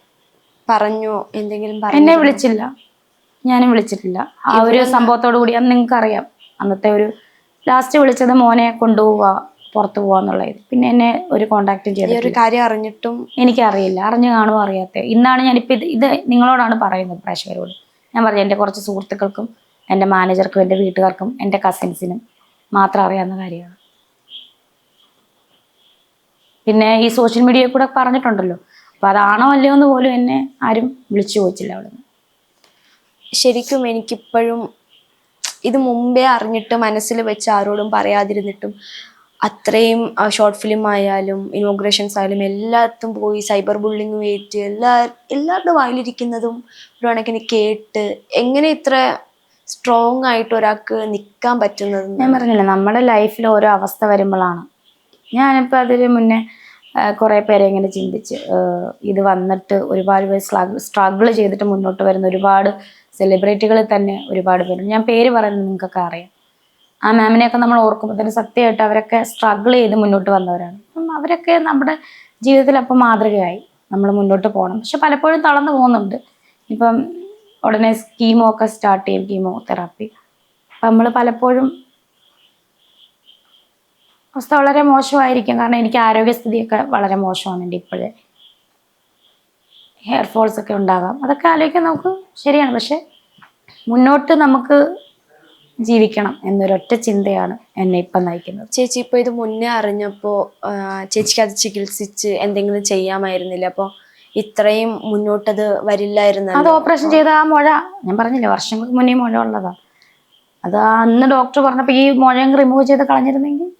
പറഞ്ഞോ എന്തെങ്കിലും? എന്നെ വിളിച്ചില്ല, ഞാനും വിളിച്ചിട്ടില്ല. ആ ഒരു സംഭവത്തോടു കൂടി അന്ന് നിങ്ങൾക്ക് അറിയാം, അന്നത്തെ ഒരു ലാസ്റ്റ് വിളിച്ചത് മോനെ കൊണ്ടുപോവുക, പുറത്തു പോവാന്നുള്ളത്. പിന്നെ എന്നെ ഒരു കോണ്ടാക്റ്റും ചെയ്തിട്ടില്ല. ഒരു കാര്യം അറിഞ്ഞിട്ടും എനിക്കറിയില്ല, അറിഞ്ഞു കാണുമോ അറിയാത്ത. ഇന്നാണ് ഞാനിപ്പോൾ ഇത് നിങ്ങളോടാണ് പറയുന്നത്, പ്രേക്ഷകരോട്. ഞാൻ പറഞ്ഞു എൻ്റെ കുറച്ച് സുഹൃത്തുക്കൾക്കും എൻ്റെ മാനേജർക്കും എൻ്റെ വീട്ടുകാർക്കും എൻ്റെ കസിൻസിനും മാത്രം അറിയാവുന്ന കാര്യമാണ്. പിന്നെ ഈ സോഷ്യൽ മീഡിയയിൽ കൂടെ പറഞ്ഞിട്ടുണ്ടല്ലോ, അപ്പോൾ അതാണോ അല്ലയോ എന്ന് പോലും എന്നെ ആരും വിളിച്ചു ചോദിച്ചില്ല അവിടുന്ന്. ശരിക്കും എനിക്കിപ്പോഴും ഇത് മുമ്പേ അറിഞ്ഞിട്ട് മനസ്സിൽ വെച്ച് ആരോടും പറയാതിരുന്നിട്ടും അത്രയും ഷോർട്ട് ഫിലിം ആയാലും ഇനോഗ്രേഷൻസ് ആയാലും എല്ലാത്തും പോയി സൈബർ ബുള്ളിങ് ഏറ്റ് എല്ലാവരുടെ വായിലിരിക്കുന്നതും ഒരു കണക്കിന് കേട്ട് എങ്ങനെ ഇത്ര സ്ട്രോങ് ആയിട്ട് ഒരാൾക്ക് നിൽക്കാൻ പറ്റുന്നത്? ഞാൻ പറഞ്ഞില്ല, നമ്മുടെ ലൈഫിൽ ഓരോ അവസ്ഥ വരുമ്പോഴാണ്. ഞാനിപ്പോൾ അതിന് മുന്നേ കുറേ പേരെ ഇങ്ങനെ ചിന്തിച്ച്, ഇത് വന്നിട്ട് ഒരുപാട് പേര് സ്ട്രഗിൾ ചെയ്തിട്ട് മുന്നോട്ട് വരുന്ന ഒരുപാട് സെലിബ്രിറ്റികളിൽ തന്നെ ഒരുപാട് പേരുണ്ട്. ഞാൻ പേര് പറയുന്നത് നിങ്ങൾക്കൊക്കെ അറിയാം. ആ മാമിനെയൊക്കെ നമ്മൾ ഓർക്കുമ്പോൾ തന്നെ സത്യമായിട്ട് അവരൊക്കെ സ്ട്രഗിൾ ചെയ്ത് മുന്നോട്ട് വന്നവരാണ്. അപ്പം അവരൊക്കെ നമ്മുടെ ജീവിതത്തിൽ അപ്പം മാതൃകയായി നമ്മൾ മുന്നോട്ട് പോകണം. പക്ഷെ പലപ്പോഴും തളർന്നു പോകുന്നുണ്ട്. ഇപ്പം ഉടനെ കീമോ ഒക്കെ സ്റ്റാർട്ട് ചെയ്യും, കീമോ തെറാപ്പി. അപ്പം നമ്മൾ പലപ്പോഴും അവസ്ഥ വളരെ മോശമായിരിക്കും. കാരണം എനിക്ക് ആരോഗ്യസ്ഥിതിയൊക്കെ വളരെ മോശമാണ്. എൻ്റെ ഇപ്പോഴേ ഹെയർ ഫോൾസ് ഒക്കെ ഉണ്ടാകാം. അതൊക്കെ ആലോചിക്കാൻ നമുക്ക് ശരിയാണ്. പക്ഷെ മുന്നോട്ട് നമുക്ക് ജീവിക്കണം എന്നൊരൊറ്റ ചിന്തയാണ് എന്നെ ഇപ്പം നയിക്കുന്നത്. ചേച്ചി ഇപ്പോൾ ഇത് മുന്നേ അറിഞ്ഞപ്പോൾ ചേച്ചിക്ക് അത് ചികിത്സിച്ച് എന്തെങ്കിലും ചെയ്യാമായിരുന്നില്ല? അപ്പോൾ ഇത്രയും മുന്നോട്ടത് വരില്ലായിരുന്നു. അത് ഓപ്പറേഷൻ ചെയ്ത ആ മുഴ ഞാൻ പറഞ്ഞില്ലേ വർഷങ്ങൾക്ക് മുന്നേ മുഴ ഉള്ളതാ. അത് അന്ന് ഡോക്ടർ പറഞ്ഞപ്പോൾ ഈ മുഴ റിമൂവ് ചെയ്ത് കളഞ്ഞിരുന്നെങ്കിൽ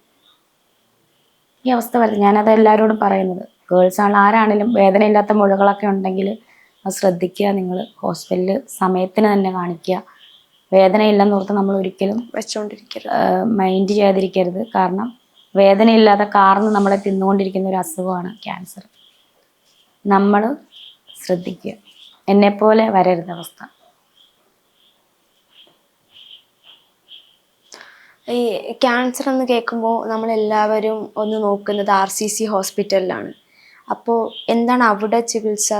ഈ അവസ്ഥ വരും. ഞാനത് എല്ലാവരോടും പറയുന്നത്, ഗേൾസ് ആണ് ആരാണെങ്കിലും വേദനയില്ലാത്ത മുഴകളൊക്കെ ഉണ്ടെങ്കിൽ അത് ശ്രദ്ധിക്കുക. നിങ്ങൾ ഹോസ്പിറ്റലിൽ സമയത്തിന് തന്നെ കാണിക്കുക. വേദനയില്ലെന്ന് ഓർത്ത് നമ്മൾ ഒരിക്കലും വെച്ചോണ്ടിരിക്കരുത്, മൈൻഡ് ചെയ്യാതിരിക്കരുത്. കാരണം വേദനയില്ലാതെ കാർന്ന് നമ്മളെ തിന്നുകൊണ്ടിരിക്കുന്ന ഒരു അസുഖമാണ് ക്യാൻസർ. നമ്മൾ ശ്രദ്ധിക്കുക, എന്നെപ്പോലെ വരരുത് അവസ്ഥ. ഈ ക്യാൻസർ എന്ന് കേൾക്കുമ്പോൾ നമ്മളെല്ലാവരും ഒന്ന് നോക്കുന്നത് RCC ഹോസ്പിറ്റലിലാണ്. അപ്പോൾ എന്താണ് അവിടെ ചികിത്സ?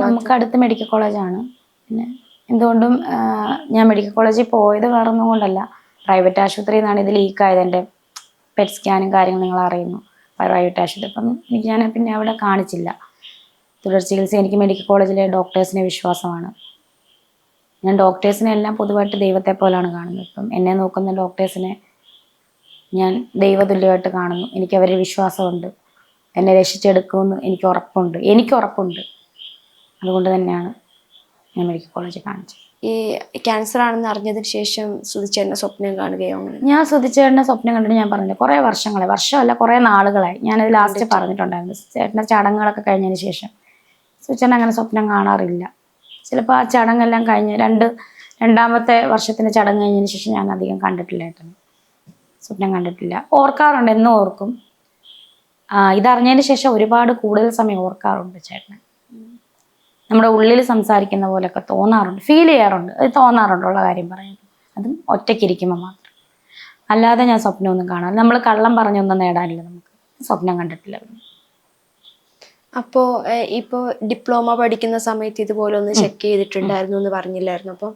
നമുക്ക് അടുത്ത് മെഡിക്കൽ കോളേജാണ്. പിന്നെ എന്തുകൊണ്ടും ഞാൻ മെഡിക്കൽ കോളേജിൽ പോയത് വേറൊന്നും കൊണ്ടല്ല, പ്രൈവറ്റ് ആശുപത്രിയിൽ നിന്നാണ് ഇത് ലീക്കായത്. എൻ്റെ പെറ്റ് സ്കാനും കാര്യങ്ങളും നിങ്ങൾ അറിയുന്നു, പ്രൈവറ്റ് ആശുപത്രി. അപ്പം ഞാൻ പിന്നെ അവിടെ കാണിച്ചില്ല തുടർ ചികിത്സ. എനിക്ക് മെഡിക്കൽ കോളേജിലെ ഡോക്ടേഴ്സിനെ വിശ്വാസമാണ്. ഞാൻ ഡോക്ടേഴ്സിനെ എല്ലാം പൊതുവായിട്ട് ദൈവത്തെ പോലാണ് കാണുന്നത്. ഇപ്പം എന്നെ നോക്കുന്ന ഡോക്ടേഴ്സിനെ ഞാൻ ദൈവതുല്യമായിട്ട് കാണുന്നു. എനിക്ക് അവരുടെ വിശ്വാസമുണ്ട്, എന്നെ രക്ഷിച്ചെടുക്കുമെന്ന് എനിക്ക് ഉറപ്പുണ്ട്. അതുകൊണ്ട് തന്നെയാണ് ഞാൻ മെഡിക്കൽ കോളേജിൽ കാണിച്ചത്. ഈ ക്യാൻസർ ആണെന്ന് അറിഞ്ഞതിന് ശേഷം സുധിച്ചേട്ടനെ സ്വപ്നം കാണുകയോ? ഞാൻ സുധിച്ചേട്ടനെ സ്വപ്നം കണ്ടിട്ട് ഞാൻ പറഞ്ഞില്ല, കുറേ വർഷമല്ല കുറേ നാളുകളായി. ഞാനത് ലാസ്റ്റ് പറഞ്ഞിട്ടുണ്ടായിരുന്നു. ചേട്ടൻ്റെ ചടങ്ങുകളൊക്കെ കഴിഞ്ഞതിന് ശേഷം സുധിച്ചേട്ടൻ അങ്ങനെ സ്വപ്നം കാണാറില്ല. ചിലപ്പോൾ ആ ചടങ്ങെല്ലാം കഴിഞ്ഞ് രണ്ടാമത്തെ വർഷത്തിൻ്റെ ചടങ്ങ് കഴിഞ്ഞതിന് ശേഷം ഞാൻ അധികം കണ്ടിട്ടില്ല ഏട്ടനെ, സ്വപ്നം കണ്ടിട്ടില്ല. ഓർക്കാറുണ്ട്, എന്നും ഓർക്കും. ഇതറിഞ്ഞതിന് ശേഷം ഒരുപാട് കൂടുതൽ സമയം ഓർക്കാറുണ്ട് ചേട്ടനെ. നമ്മുടെ ഉള്ളിൽ സംസാരിക്കുന്ന പോലെയൊക്കെ തോന്നാറുണ്ട്, ഫീൽ ചെയ്യാറുണ്ട്. അത് തോന്നാറുണ്ടുള്ള കാര്യം പറയുന്നത്, അതും ഒറ്റയ്ക്കിരിക്കുമ്പോൾ മാത്രം. അല്ലാതെ ഞാൻ സ്വപ്നമൊന്നും കാണാറില്ല. നമ്മൾ കള്ളം പറഞ്ഞൊന്നും നേടാനില്ല, നമുക്ക് സ്വപ്നം കണ്ടിട്ടില്ല. അപ്പോൾ ഇപ്പോൾ ഡിപ്ലോമ പഠിക്കുന്ന സമയത്ത് ഇതുപോലെ ഒന്ന് ചെക്ക് ചെയ്തിട്ടുണ്ടായിരുന്നു എന്ന് പറഞ്ഞില്ലായിരുന്നു? അപ്പം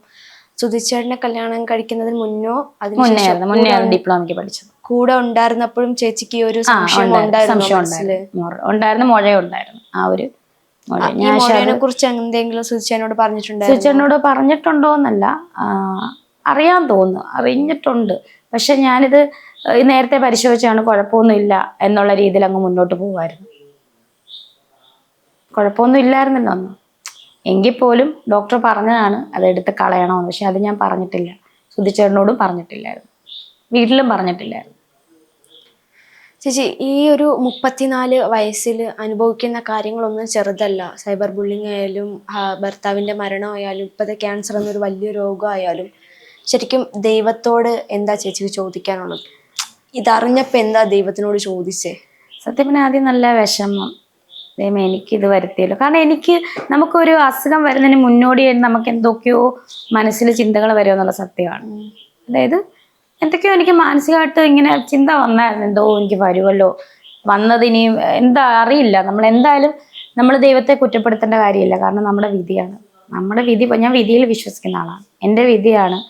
സുധിച്ചേട്ടനെ കല്യാണം കഴിക്കുന്നതിന് മുന്നോ മുന്നേ ഡിപ്ലോമയ്ക്ക് പഠിച്ചത്. കൂടെ ഉണ്ടായിരുന്നപ്പോഴും ചേച്ചിക്ക് ഈ ഒരു സംശയം ഉണ്ടായിരുന്നു, മുഴയുണ്ടായിരുന്നു. ആ ഒരു മുഴയെ കുറിച്ച് എന്തെങ്കിലും സുധിച്ചേട്ടനോട് പറഞ്ഞിട്ടുണ്ടായിരുന്നു? സുധിച്ചേട്ടനോട് പറഞ്ഞിട്ടുണ്ടോന്നല്ല, അറിയാൻ തോന്നുന്നു, അറിഞ്ഞിട്ടുണ്ട്. പക്ഷെ ഞാനിത് നേരത്തെ പരിശോധിച്ചാണ്, കുഴപ്പമൊന്നുമില്ല എന്നുള്ള രീതിയിൽ അങ്ങ് മുന്നോട്ട് പോകുമായിരുന്നു. കുഴപ്പമൊന്നും ഇല്ലായിരുന്നല്ലോ അന്ന്. എങ്കിൽ പോലും ഡോക്ടർ പറഞ്ഞതാണ് അത് എടുത്ത് കളയണമെന്ന്. പക്ഷെ അത് ഞാൻ പറഞ്ഞിട്ടില്ല, സുധിച്ചേട്ടനോടും പറഞ്ഞിട്ടില്ലായിരുന്നു, വീട്ടിലും പറഞ്ഞിട്ടില്ലായിരുന്നു. ചേച്ചി, ഈ ഒരു 34 വയസ്സിൽ അനുഭവിക്കുന്ന കാര്യങ്ങളൊന്നും ചെറുതല്ല. സൈബർ ബുള്ളിങ് ആയാലും ഭർത്താവിൻ്റെ മരണമായാലും ഇപ്പോഴത്തെ ക്യാൻസർ എന്നൊരു വലിയ രോഗമായാലും ശരിക്കും ദൈവത്തോട് എന്താ ചേച്ചിക്ക് ചോദിക്കാനുള്ളത്? ഇതറിഞ്ഞപ്പോൾ എന്താ ദൈവത്തിനോട് ചോദിച്ചേ? സത്യം പറഞ്ഞാൽ ആദ്യം നല്ല വിഷമം, ദൈവമേ എനിക്കിത് വരുത്തിയല്ലോ. കാരണം നമുക്കൊരു അസുഖം വരുന്നതിന് മുന്നോടിയായിട്ട് നമുക്ക് എന്തൊക്കെയോ മനസ്സിൽ ചിന്തകൾ വരുമെന്നുള്ള സത്യമാണ്. അതായത് എന്തൊക്കെയോ എനിക്ക് മാനസികമായിട്ട് ഇങ്ങനെ ചിന്ത വന്നായിരുന്നു, എന്തോ എനിക്ക് വരുമല്ലോ, വന്നതിനിയും എന്താ അറിയില്ല. നമ്മൾ ദൈവത്തെ കുറ്റപ്പെടുത്തേണ്ട കാര്യമില്ല. കാരണം നമ്മുടെ വിധിയാണ്, നമ്മുടെ വിധി. ഞാൻ വിധിയിൽ വിശ്വസിക്കുന്ന ആളാണ്. എൻ്റെ വിധിയാണ്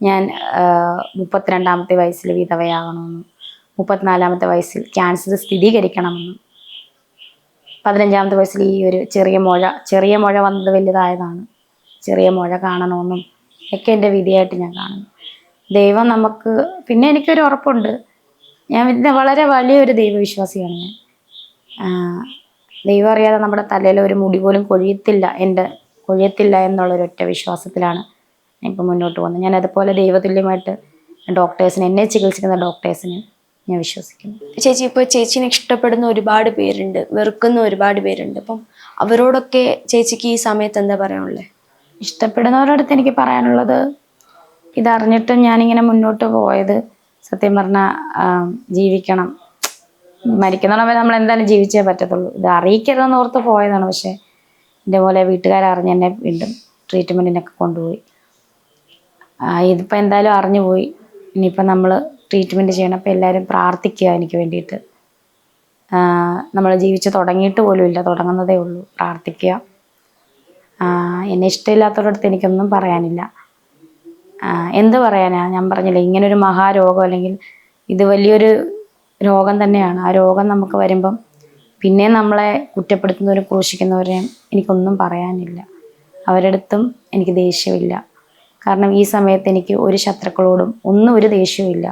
ഞാൻ 32ാമത്തെ വയസ്സിൽ വിധവയാകണമെന്നും 34ാമത്തെ വയസ്സിൽ ക്യാൻസർ സ്ഥിരീകരിക്കണമെന്നും 15ാമത്തെ വയസ്സിൽ ഈ ഒരു ചെറിയ മുഴ വന്നത് വലുതായതാണ്, ചെറിയ മുഴ കാണണമെന്നും ഒക്കെ എൻ്റെ വിധിയായിട്ട് ഞാൻ കാണുന്നു. ദൈവം നമുക്ക്, പിന്നെ എനിക്കൊരു ഉറപ്പുണ്ട്, ഞാൻ വളരെ വലിയൊരു ദൈവവിശ്വാസിയാണ് ഞാൻ. ദൈവം അറിയാതെ നമ്മുടെ തലയിൽ ഒരു മുടി പോലും കൊഴിയത്തില്ല എന്നുള്ളൊരൊറ്റ വിശ്വാസത്തിലാണ് ഞാൻ ഇപ്പം മുന്നോട്ട് പോകുന്നത്. ഞാൻ അതുപോലെ ദൈവതുല്യമായിട്ട് ഡോക്ടേഴ്സിന്, എന്നെ ചികിത്സിക്കുന്ന ഡോക്ടേഴ്സിന് ഞാൻ വിശ്വസിക്കുന്നു. ചേച്ചി, ഇപ്പോൾ ചേച്ചീനെ ഇഷ്ടപ്പെടുന്ന ഒരുപാട് പേരുണ്ട്, വെറുക്കുന്ന ഒരുപാട് പേരുണ്ട്. അപ്പം അവരോടൊക്കെ ചേച്ചിക്ക് ഈ സമയത്ത് എന്താ പറയാനുള്ളത്? ഇഷ്ടപ്പെടുന്നവരോടത്ത് എനിക്ക് പറയാനുള്ളത്, ഇതറിഞ്ഞിട്ടും ഞാനിങ്ങനെ മുന്നോട്ട് പോയത് സത്യം പറഞ്ഞാൽ ജീവിക്കണം, മരിക്കുന്നവരെ നമ്മൾ എന്തായാലും ജീവിച്ചേ പറ്റത്തുള്ളൂ. ഇത് അറിയിക്കരുതെന്ന് ഓർത്ത് പോയതാണ്. പക്ഷേ ഇതേപോലെ വീട്ടുകാരറിഞ്ഞ് എന്നെ വീണ്ടും ട്രീറ്റ്മെൻറ്റിനൊക്കെ കൊണ്ടുപോയി. ഇതിപ്പോൾ എന്തായാലും അറിഞ്ഞു പോയി. ഇനിയിപ്പോൾ നമ്മൾ ട്രീറ്റ്മെൻറ്റ് ചെയ്യണം. അപ്പോൾ എല്ലാവരും പ്രാർത്ഥിക്കുക എനിക്ക് വേണ്ടിയിട്ട്. നമ്മൾ ജീവിച്ച് തുടങ്ങിയിട്ട് പോലും ഇല്ല, തുടങ്ങുന്നതേ ഉള്ളൂ. പ്രാർത്ഥിക്കുക. എന്നെ ഇഷ്ടമില്ലാത്തവരടുത്ത് എനിക്കൊന്നും പറയാനില്ല. എന്ത് പറയാനാ, ഞാൻ പറഞ്ഞില്ലേ, ഇങ്ങനൊരു മഹാരോഗം, അല്ലെങ്കിൽ ഇത് വലിയൊരു രോഗം തന്നെയാണ്. ആ രോഗം നമുക്ക് വരുമ്പം പിന്നെ നമ്മളെ കുറ്റപ്പെടുത്തുന്നവരും ക്രൂശിക്കുന്നവരെയും എനിക്കൊന്നും പറയാനില്ല. അവരുടെ അടുത്തും എനിക്ക് ദേഷ്യമില്ല. കാരണം ഈ സമയത്ത് എനിക്ക് ഒരു ശത്രുക്കളോടും ഒരു ദേഷ്യവുമില്ല.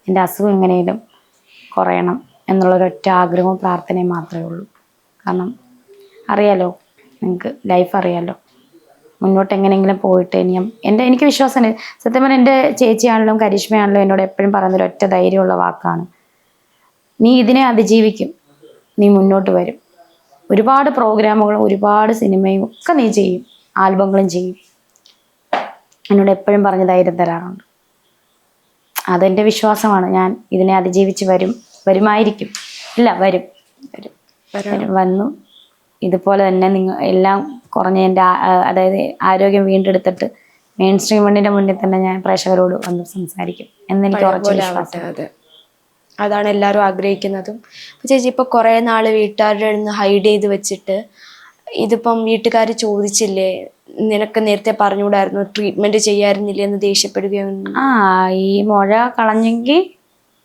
എൻ്റെ അസുഖം എങ്ങനെയും കുറയണം എന്നുള്ളൊരൊറ്റ ആഗ്രഹവും പ്രാർത്ഥനയും മാത്രമേ ഉള്ളൂ. കാരണം അറിയാലോ, നിങ്ങൾക്ക് ലൈഫ് അറിയാമല്ലോ. മുന്നോട്ട് എങ്ങനെയെങ്കിലും പോയിട്ട് എനിക്ക് വിശ്വാസമുണ്ട്. സത്യം പറഞ്ഞാൽ എൻ്റെ ചേച്ചിയാണെങ്കിലും കരിഷ്മയാണെങ്കിലും എന്നോട് എപ്പോഴും പറയുന്നൊരു ഒറ്റ ധൈര്യമുള്ള വാക്കാണ്, നീ ഇതിനെ അതിജീവിക്കും, നീ മുന്നോട്ട് വരും. ഒരുപാട് പ്രോഗ്രാമുകളും ഒരുപാട് സിനിമയും ഒക്കെ നീ ചെയ്യും, ആൽബങ്ങളും ചെയ്യും. എന്നോട് എപ്പോഴും പറഞ്ഞ് ധൈര്യം തരാറുണ്ട്. അതെൻ്റെ വിശ്വാസമാണ്. ഞാൻ ഇതിനെ അതിജീവിച്ച് വരുമായിരിക്കും. ഇല്ല, വരും. വന്നു ഇതുപോലെ തന്നെ നിങ്ങൾ എല്ലാം കുറഞ്ഞ് എൻ്റെ അതായത് ആരോഗ്യം വീണ്ടെടുത്തിട്ട് മെയിൻ സ്ട്രീം വണ്ണിൻ്റെ മുന്നിൽ തന്നെ ഞാൻ പ്രേക്ഷകരോട് വന്ന് സംസാരിക്കും എന്നെനിക്ക് ഉറച്ച വിശ്വാസം. അതെ, അതാണ് എല്ലാവരും ആഗ്രഹിക്കുന്നതും. ചേച്ചി ഇപ്പോൾ കുറേ നാൾ വീട്ടുകാരുടെ അടുത്ത് ഹൈഡ് ചെയ്ത് വെച്ചിട്ട് ഇതിപ്പം വീട്ടുകാർ ചോദിച്ചില്ലേ, നിനക്ക് നേരത്തെ പറഞ്ഞുകൂടായിരുന്നു, ട്രീറ്റ്മെന്റ് ചെയ്യാറുന്നില്ലേ എന്ന് ദേഷ്യപ്പെടുകയാണ്. ഈ മുഴ കളഞ്ഞെങ്കിൽ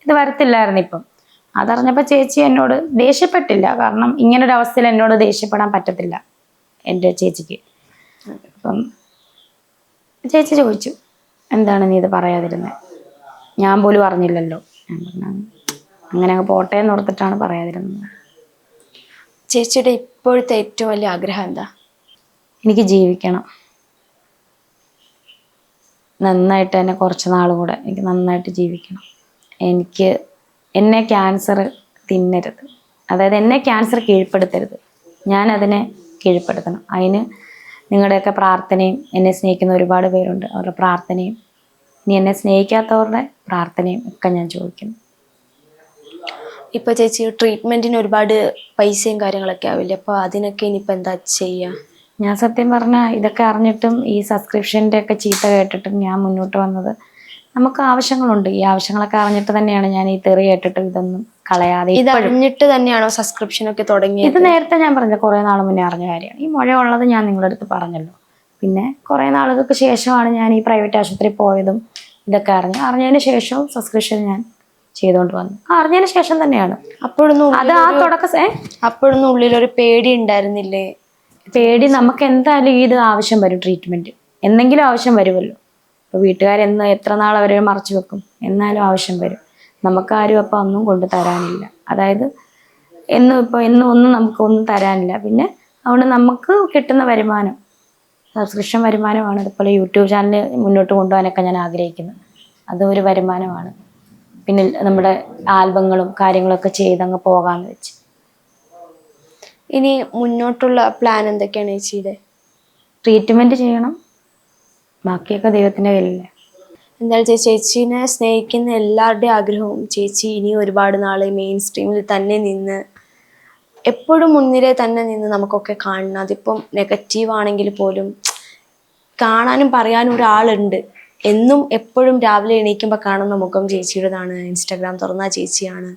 ഇത് വരത്തില്ലായിരുന്നു. ഇപ്പം അതറിഞ്ഞപ്പോൾ ചേച്ചി എന്നോട് ദേഷ്യപ്പെട്ടില്ല. കാരണം ഇങ്ങനൊരവസ്ഥയിൽ എന്നോട് ദേഷ്യപ്പെടാൻ പറ്റത്തില്ല എൻ്റെ ചേച്ചിക്ക്. അപ്പം ചേച്ചി ചോദിച്ചു, എന്താണ് നീ ഇത് പറയാതിരുന്നത്? ഞാൻ പോലും അറിഞ്ഞില്ലല്ലോ. ഞാൻ പറഞ്ഞു അങ്ങനെ അങ്ങ് പോട്ടെ എന്ന് ഓർത്തിട്ടാണ് പറയാതിരുന്നത്. ചേച്ചിയുടെ ഇപ്പോഴത്തെ ഏറ്റവും വലിയ ആഗ്രഹം എന്താ? എനിക്ക് ജീവിക്കണം, നന്നായിട്ട് തന്നെ കുറച്ച് നാളും കൂടെ എനിക്ക് നന്നായിട്ട് ജീവിക്കണം. എന്നെ ക്യാൻസർ തിന്നരുത്, അതായത് എന്നെ ക്യാൻസർ കീഴ്പ്പെടുത്തരുത്, ഞാൻ അതിനെ കീഴ്പ്പെടുത്തണം. അതിന് നിങ്ങളുടെയൊക്കെ പ്രാർത്ഥനയും, എന്നെ സ്നേഹിക്കുന്ന ഒരുപാട് പേരുണ്ട്, അവരുടെ പ്രാർത്ഥനയും ഇനി എന്നെ സ്നേഹിക്കാത്തവരുടെ പ്രാർത്ഥനയും ഒക്കെ ഞാൻ ചോദിക്കുന്നു. ഇപ്പൊ ചേച്ചി ട്രീറ്റ്മെന്റിന് ഒരുപാട് പൈസയും കാര്യങ്ങളൊക്കെ ആവില്ലേ, അപ്പൊ അതിനൊക്കെ ഇനിയിപ്പോ എന്താ ചെയ്യാ? ഞാൻ സത്യം പറഞ്ഞാൽ ഇതൊക്കെ അറിഞ്ഞിട്ടും ഈ സബ്സ്ക്രിപ്ഷൻ്റെ ഒക്കെ ചീത്ത കേട്ടിട്ടും ഞാൻ മുന്നോട്ട് വന്നത്, നമുക്ക് ആവശ്യങ്ങളുണ്ട്. ഈ ആവശ്യങ്ങളൊക്കെ അറിഞ്ഞിട്ട് തന്നെയാണ് ഞാൻ ഈ തെറി കേട്ടിട്ട് ഇതൊന്നും കളയാതെ. ഇത് അറിഞ്ഞിട്ട് തന്നെയാണോ സബ്സ്ക്രിപ്ഷൻ ഒക്കെ തുടങ്ങിയത്? ഇത് നേരത്തെ ഞാൻ പറഞ്ഞ കുറേ നാൾ മുന്നേ അറിഞ്ഞ കാര്യമാണ്. ഈ മുഴ ഉള്ളത് ഞാൻ നിങ്ങളുടെ അടുത്ത് പറഞ്ഞല്ലോ. പിന്നെ കുറേ നാളുകൾക്ക് ശേഷമാണ് ഞാൻ ഈ പ്രൈവറ്റ് ആശുപത്രി പോയതും ഇതൊക്കെ അറിഞ്ഞതിന് ശേഷവും സബ്സ്ക്രിപ്ഷൻ ഞാൻ ചെയ്തുകൊണ്ട് വന്നു. അറിഞ്ഞതിന് ശേഷം തന്നെയാണ്. അപ്പോഴൊന്നും ഉള്ളിലൊരു പേടി ഉണ്ടായിരുന്നില്ലേ? പേടി നമുക്ക് എന്തായാലും ഇത് ആവശ്യം വരും, ട്രീറ്റ്മെന്റ് എന്തെങ്കിലും ആവശ്യം വരുമല്ലോ. ഇപ്പോൾ വീട്ടുകാരെന്ന് എത്ര നാൾ അവരെ മറച്ചു വെക്കും, എന്നാലും ആവശ്യം വരും. നമുക്കാരും അപ്പം ഒന്നും കൊണ്ട് തരാനില്ല, അതായത് എന്നും ഒന്നും നമുക്കൊന്നും തരാനില്ല. പിന്നെ അതുകൊണ്ട് നമുക്ക് കിട്ടുന്ന വരുമാനം സബ്സ്ക്രിപ്ഷൻ വരുമാനമാണ്. അതുപോലെ യൂട്യൂബ് ചാനൽ മുന്നോട്ട് കൊണ്ടുപോകാനൊക്കെ ഞാൻ ആഗ്രഹിക്കുന്നത്, അതൊരു വരുമാനമാണ്. പിന്നെ നമ്മുടെ ആൽബങ്ങളും കാര്യങ്ങളൊക്കെ ചെയ്തങ്ങ് പോകാമെന്ന് വെച്ച്. ഇനി മുന്നോട്ടുള്ള പ്ലാൻ എന്തൊക്കെയാണ് ചേച്ചിയുടെ? ട്രീറ്റ്മെന്റ് ചെയ്യണം, ബാക്കിയൊക്കെ ദൈവത്തിൻ്റെ കയ്യിലല്ലേ. എന്തായാലും ചേച്ചീനെ സ്നേഹിക്കുന്ന എല്ലാവരുടെയും ആഗ്രഹവും ചേച്ചി ഇനി ഒരുപാട് നാൾ മെയിൻ സ്ട്രീമിൽ തന്നെ നിന്ന് എപ്പോഴും മുൻനിര തന്നെ നിന്ന് നമുക്കൊക്കെ കാണണം. അതിപ്പം നെഗറ്റീവ് ആണെങ്കിൽ പോലും കാണാനും പറയാനും ഒരാളുണ്ട്. എന്നും എപ്പോഴും രാവിലെ എണീക്കുമ്പോൾ കാണുന്ന മുഖം ചേച്ചിയുടേതാണ്, ഇൻസ്റ്റാഗ്രാം തുറന്ന ചേച്ചിയാണ്.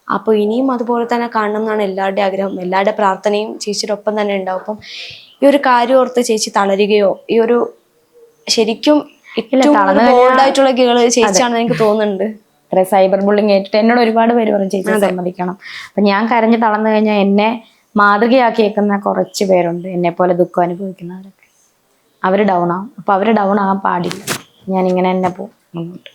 അപ്പോൾ ഇനിയും അതുപോലെ തന്നെ കാണണം എന്നാണ് എല്ലാവരുടെയും ആഗ്രഹം. എല്ലാവരുടെ പ്രാർത്ഥനയും ചേച്ചിയുടെ ഒപ്പം തന്നെ ഉണ്ടാവും. അപ്പം ഈ ഒരു കാര്യം ഓർത്ത് ചേച്ചി തളരുകയോ, ഈ ഒരു ശരിക്കും ഏറ്റവും ബോൾഡായിട്ടുള്ള ഗേള് ചേച്ചിയാണെന്ന് എനിക്ക് തോന്നുന്നുണ്ട്. സൈബർ ബുള്ളിങ് ഏറ്റിട്ട് എന്നോട് ഒരുപാട് പേര് പറയും ചേച്ചി സമ്മതിക്കണം. അപ്പൊ ഞാൻ കരഞ്ഞ് തളർന്നു കഴിഞ്ഞാൽ എന്നെ മാതൃകയാക്കിയേക്കുന്ന കുറച്ച് പേരുണ്ട്, എന്നെ പോലെ ദുഃഖം അനുഭവിക്കുന്നവരൊക്കെ. അവർ ഡൗൺ ആവും. അപ്പൊ അവർ ഡൗൺ ആകാൻ പാടില്ല. ഞാൻ ഇങ്ങനെ തന്നെ പോകും മുന്നോട്ട്.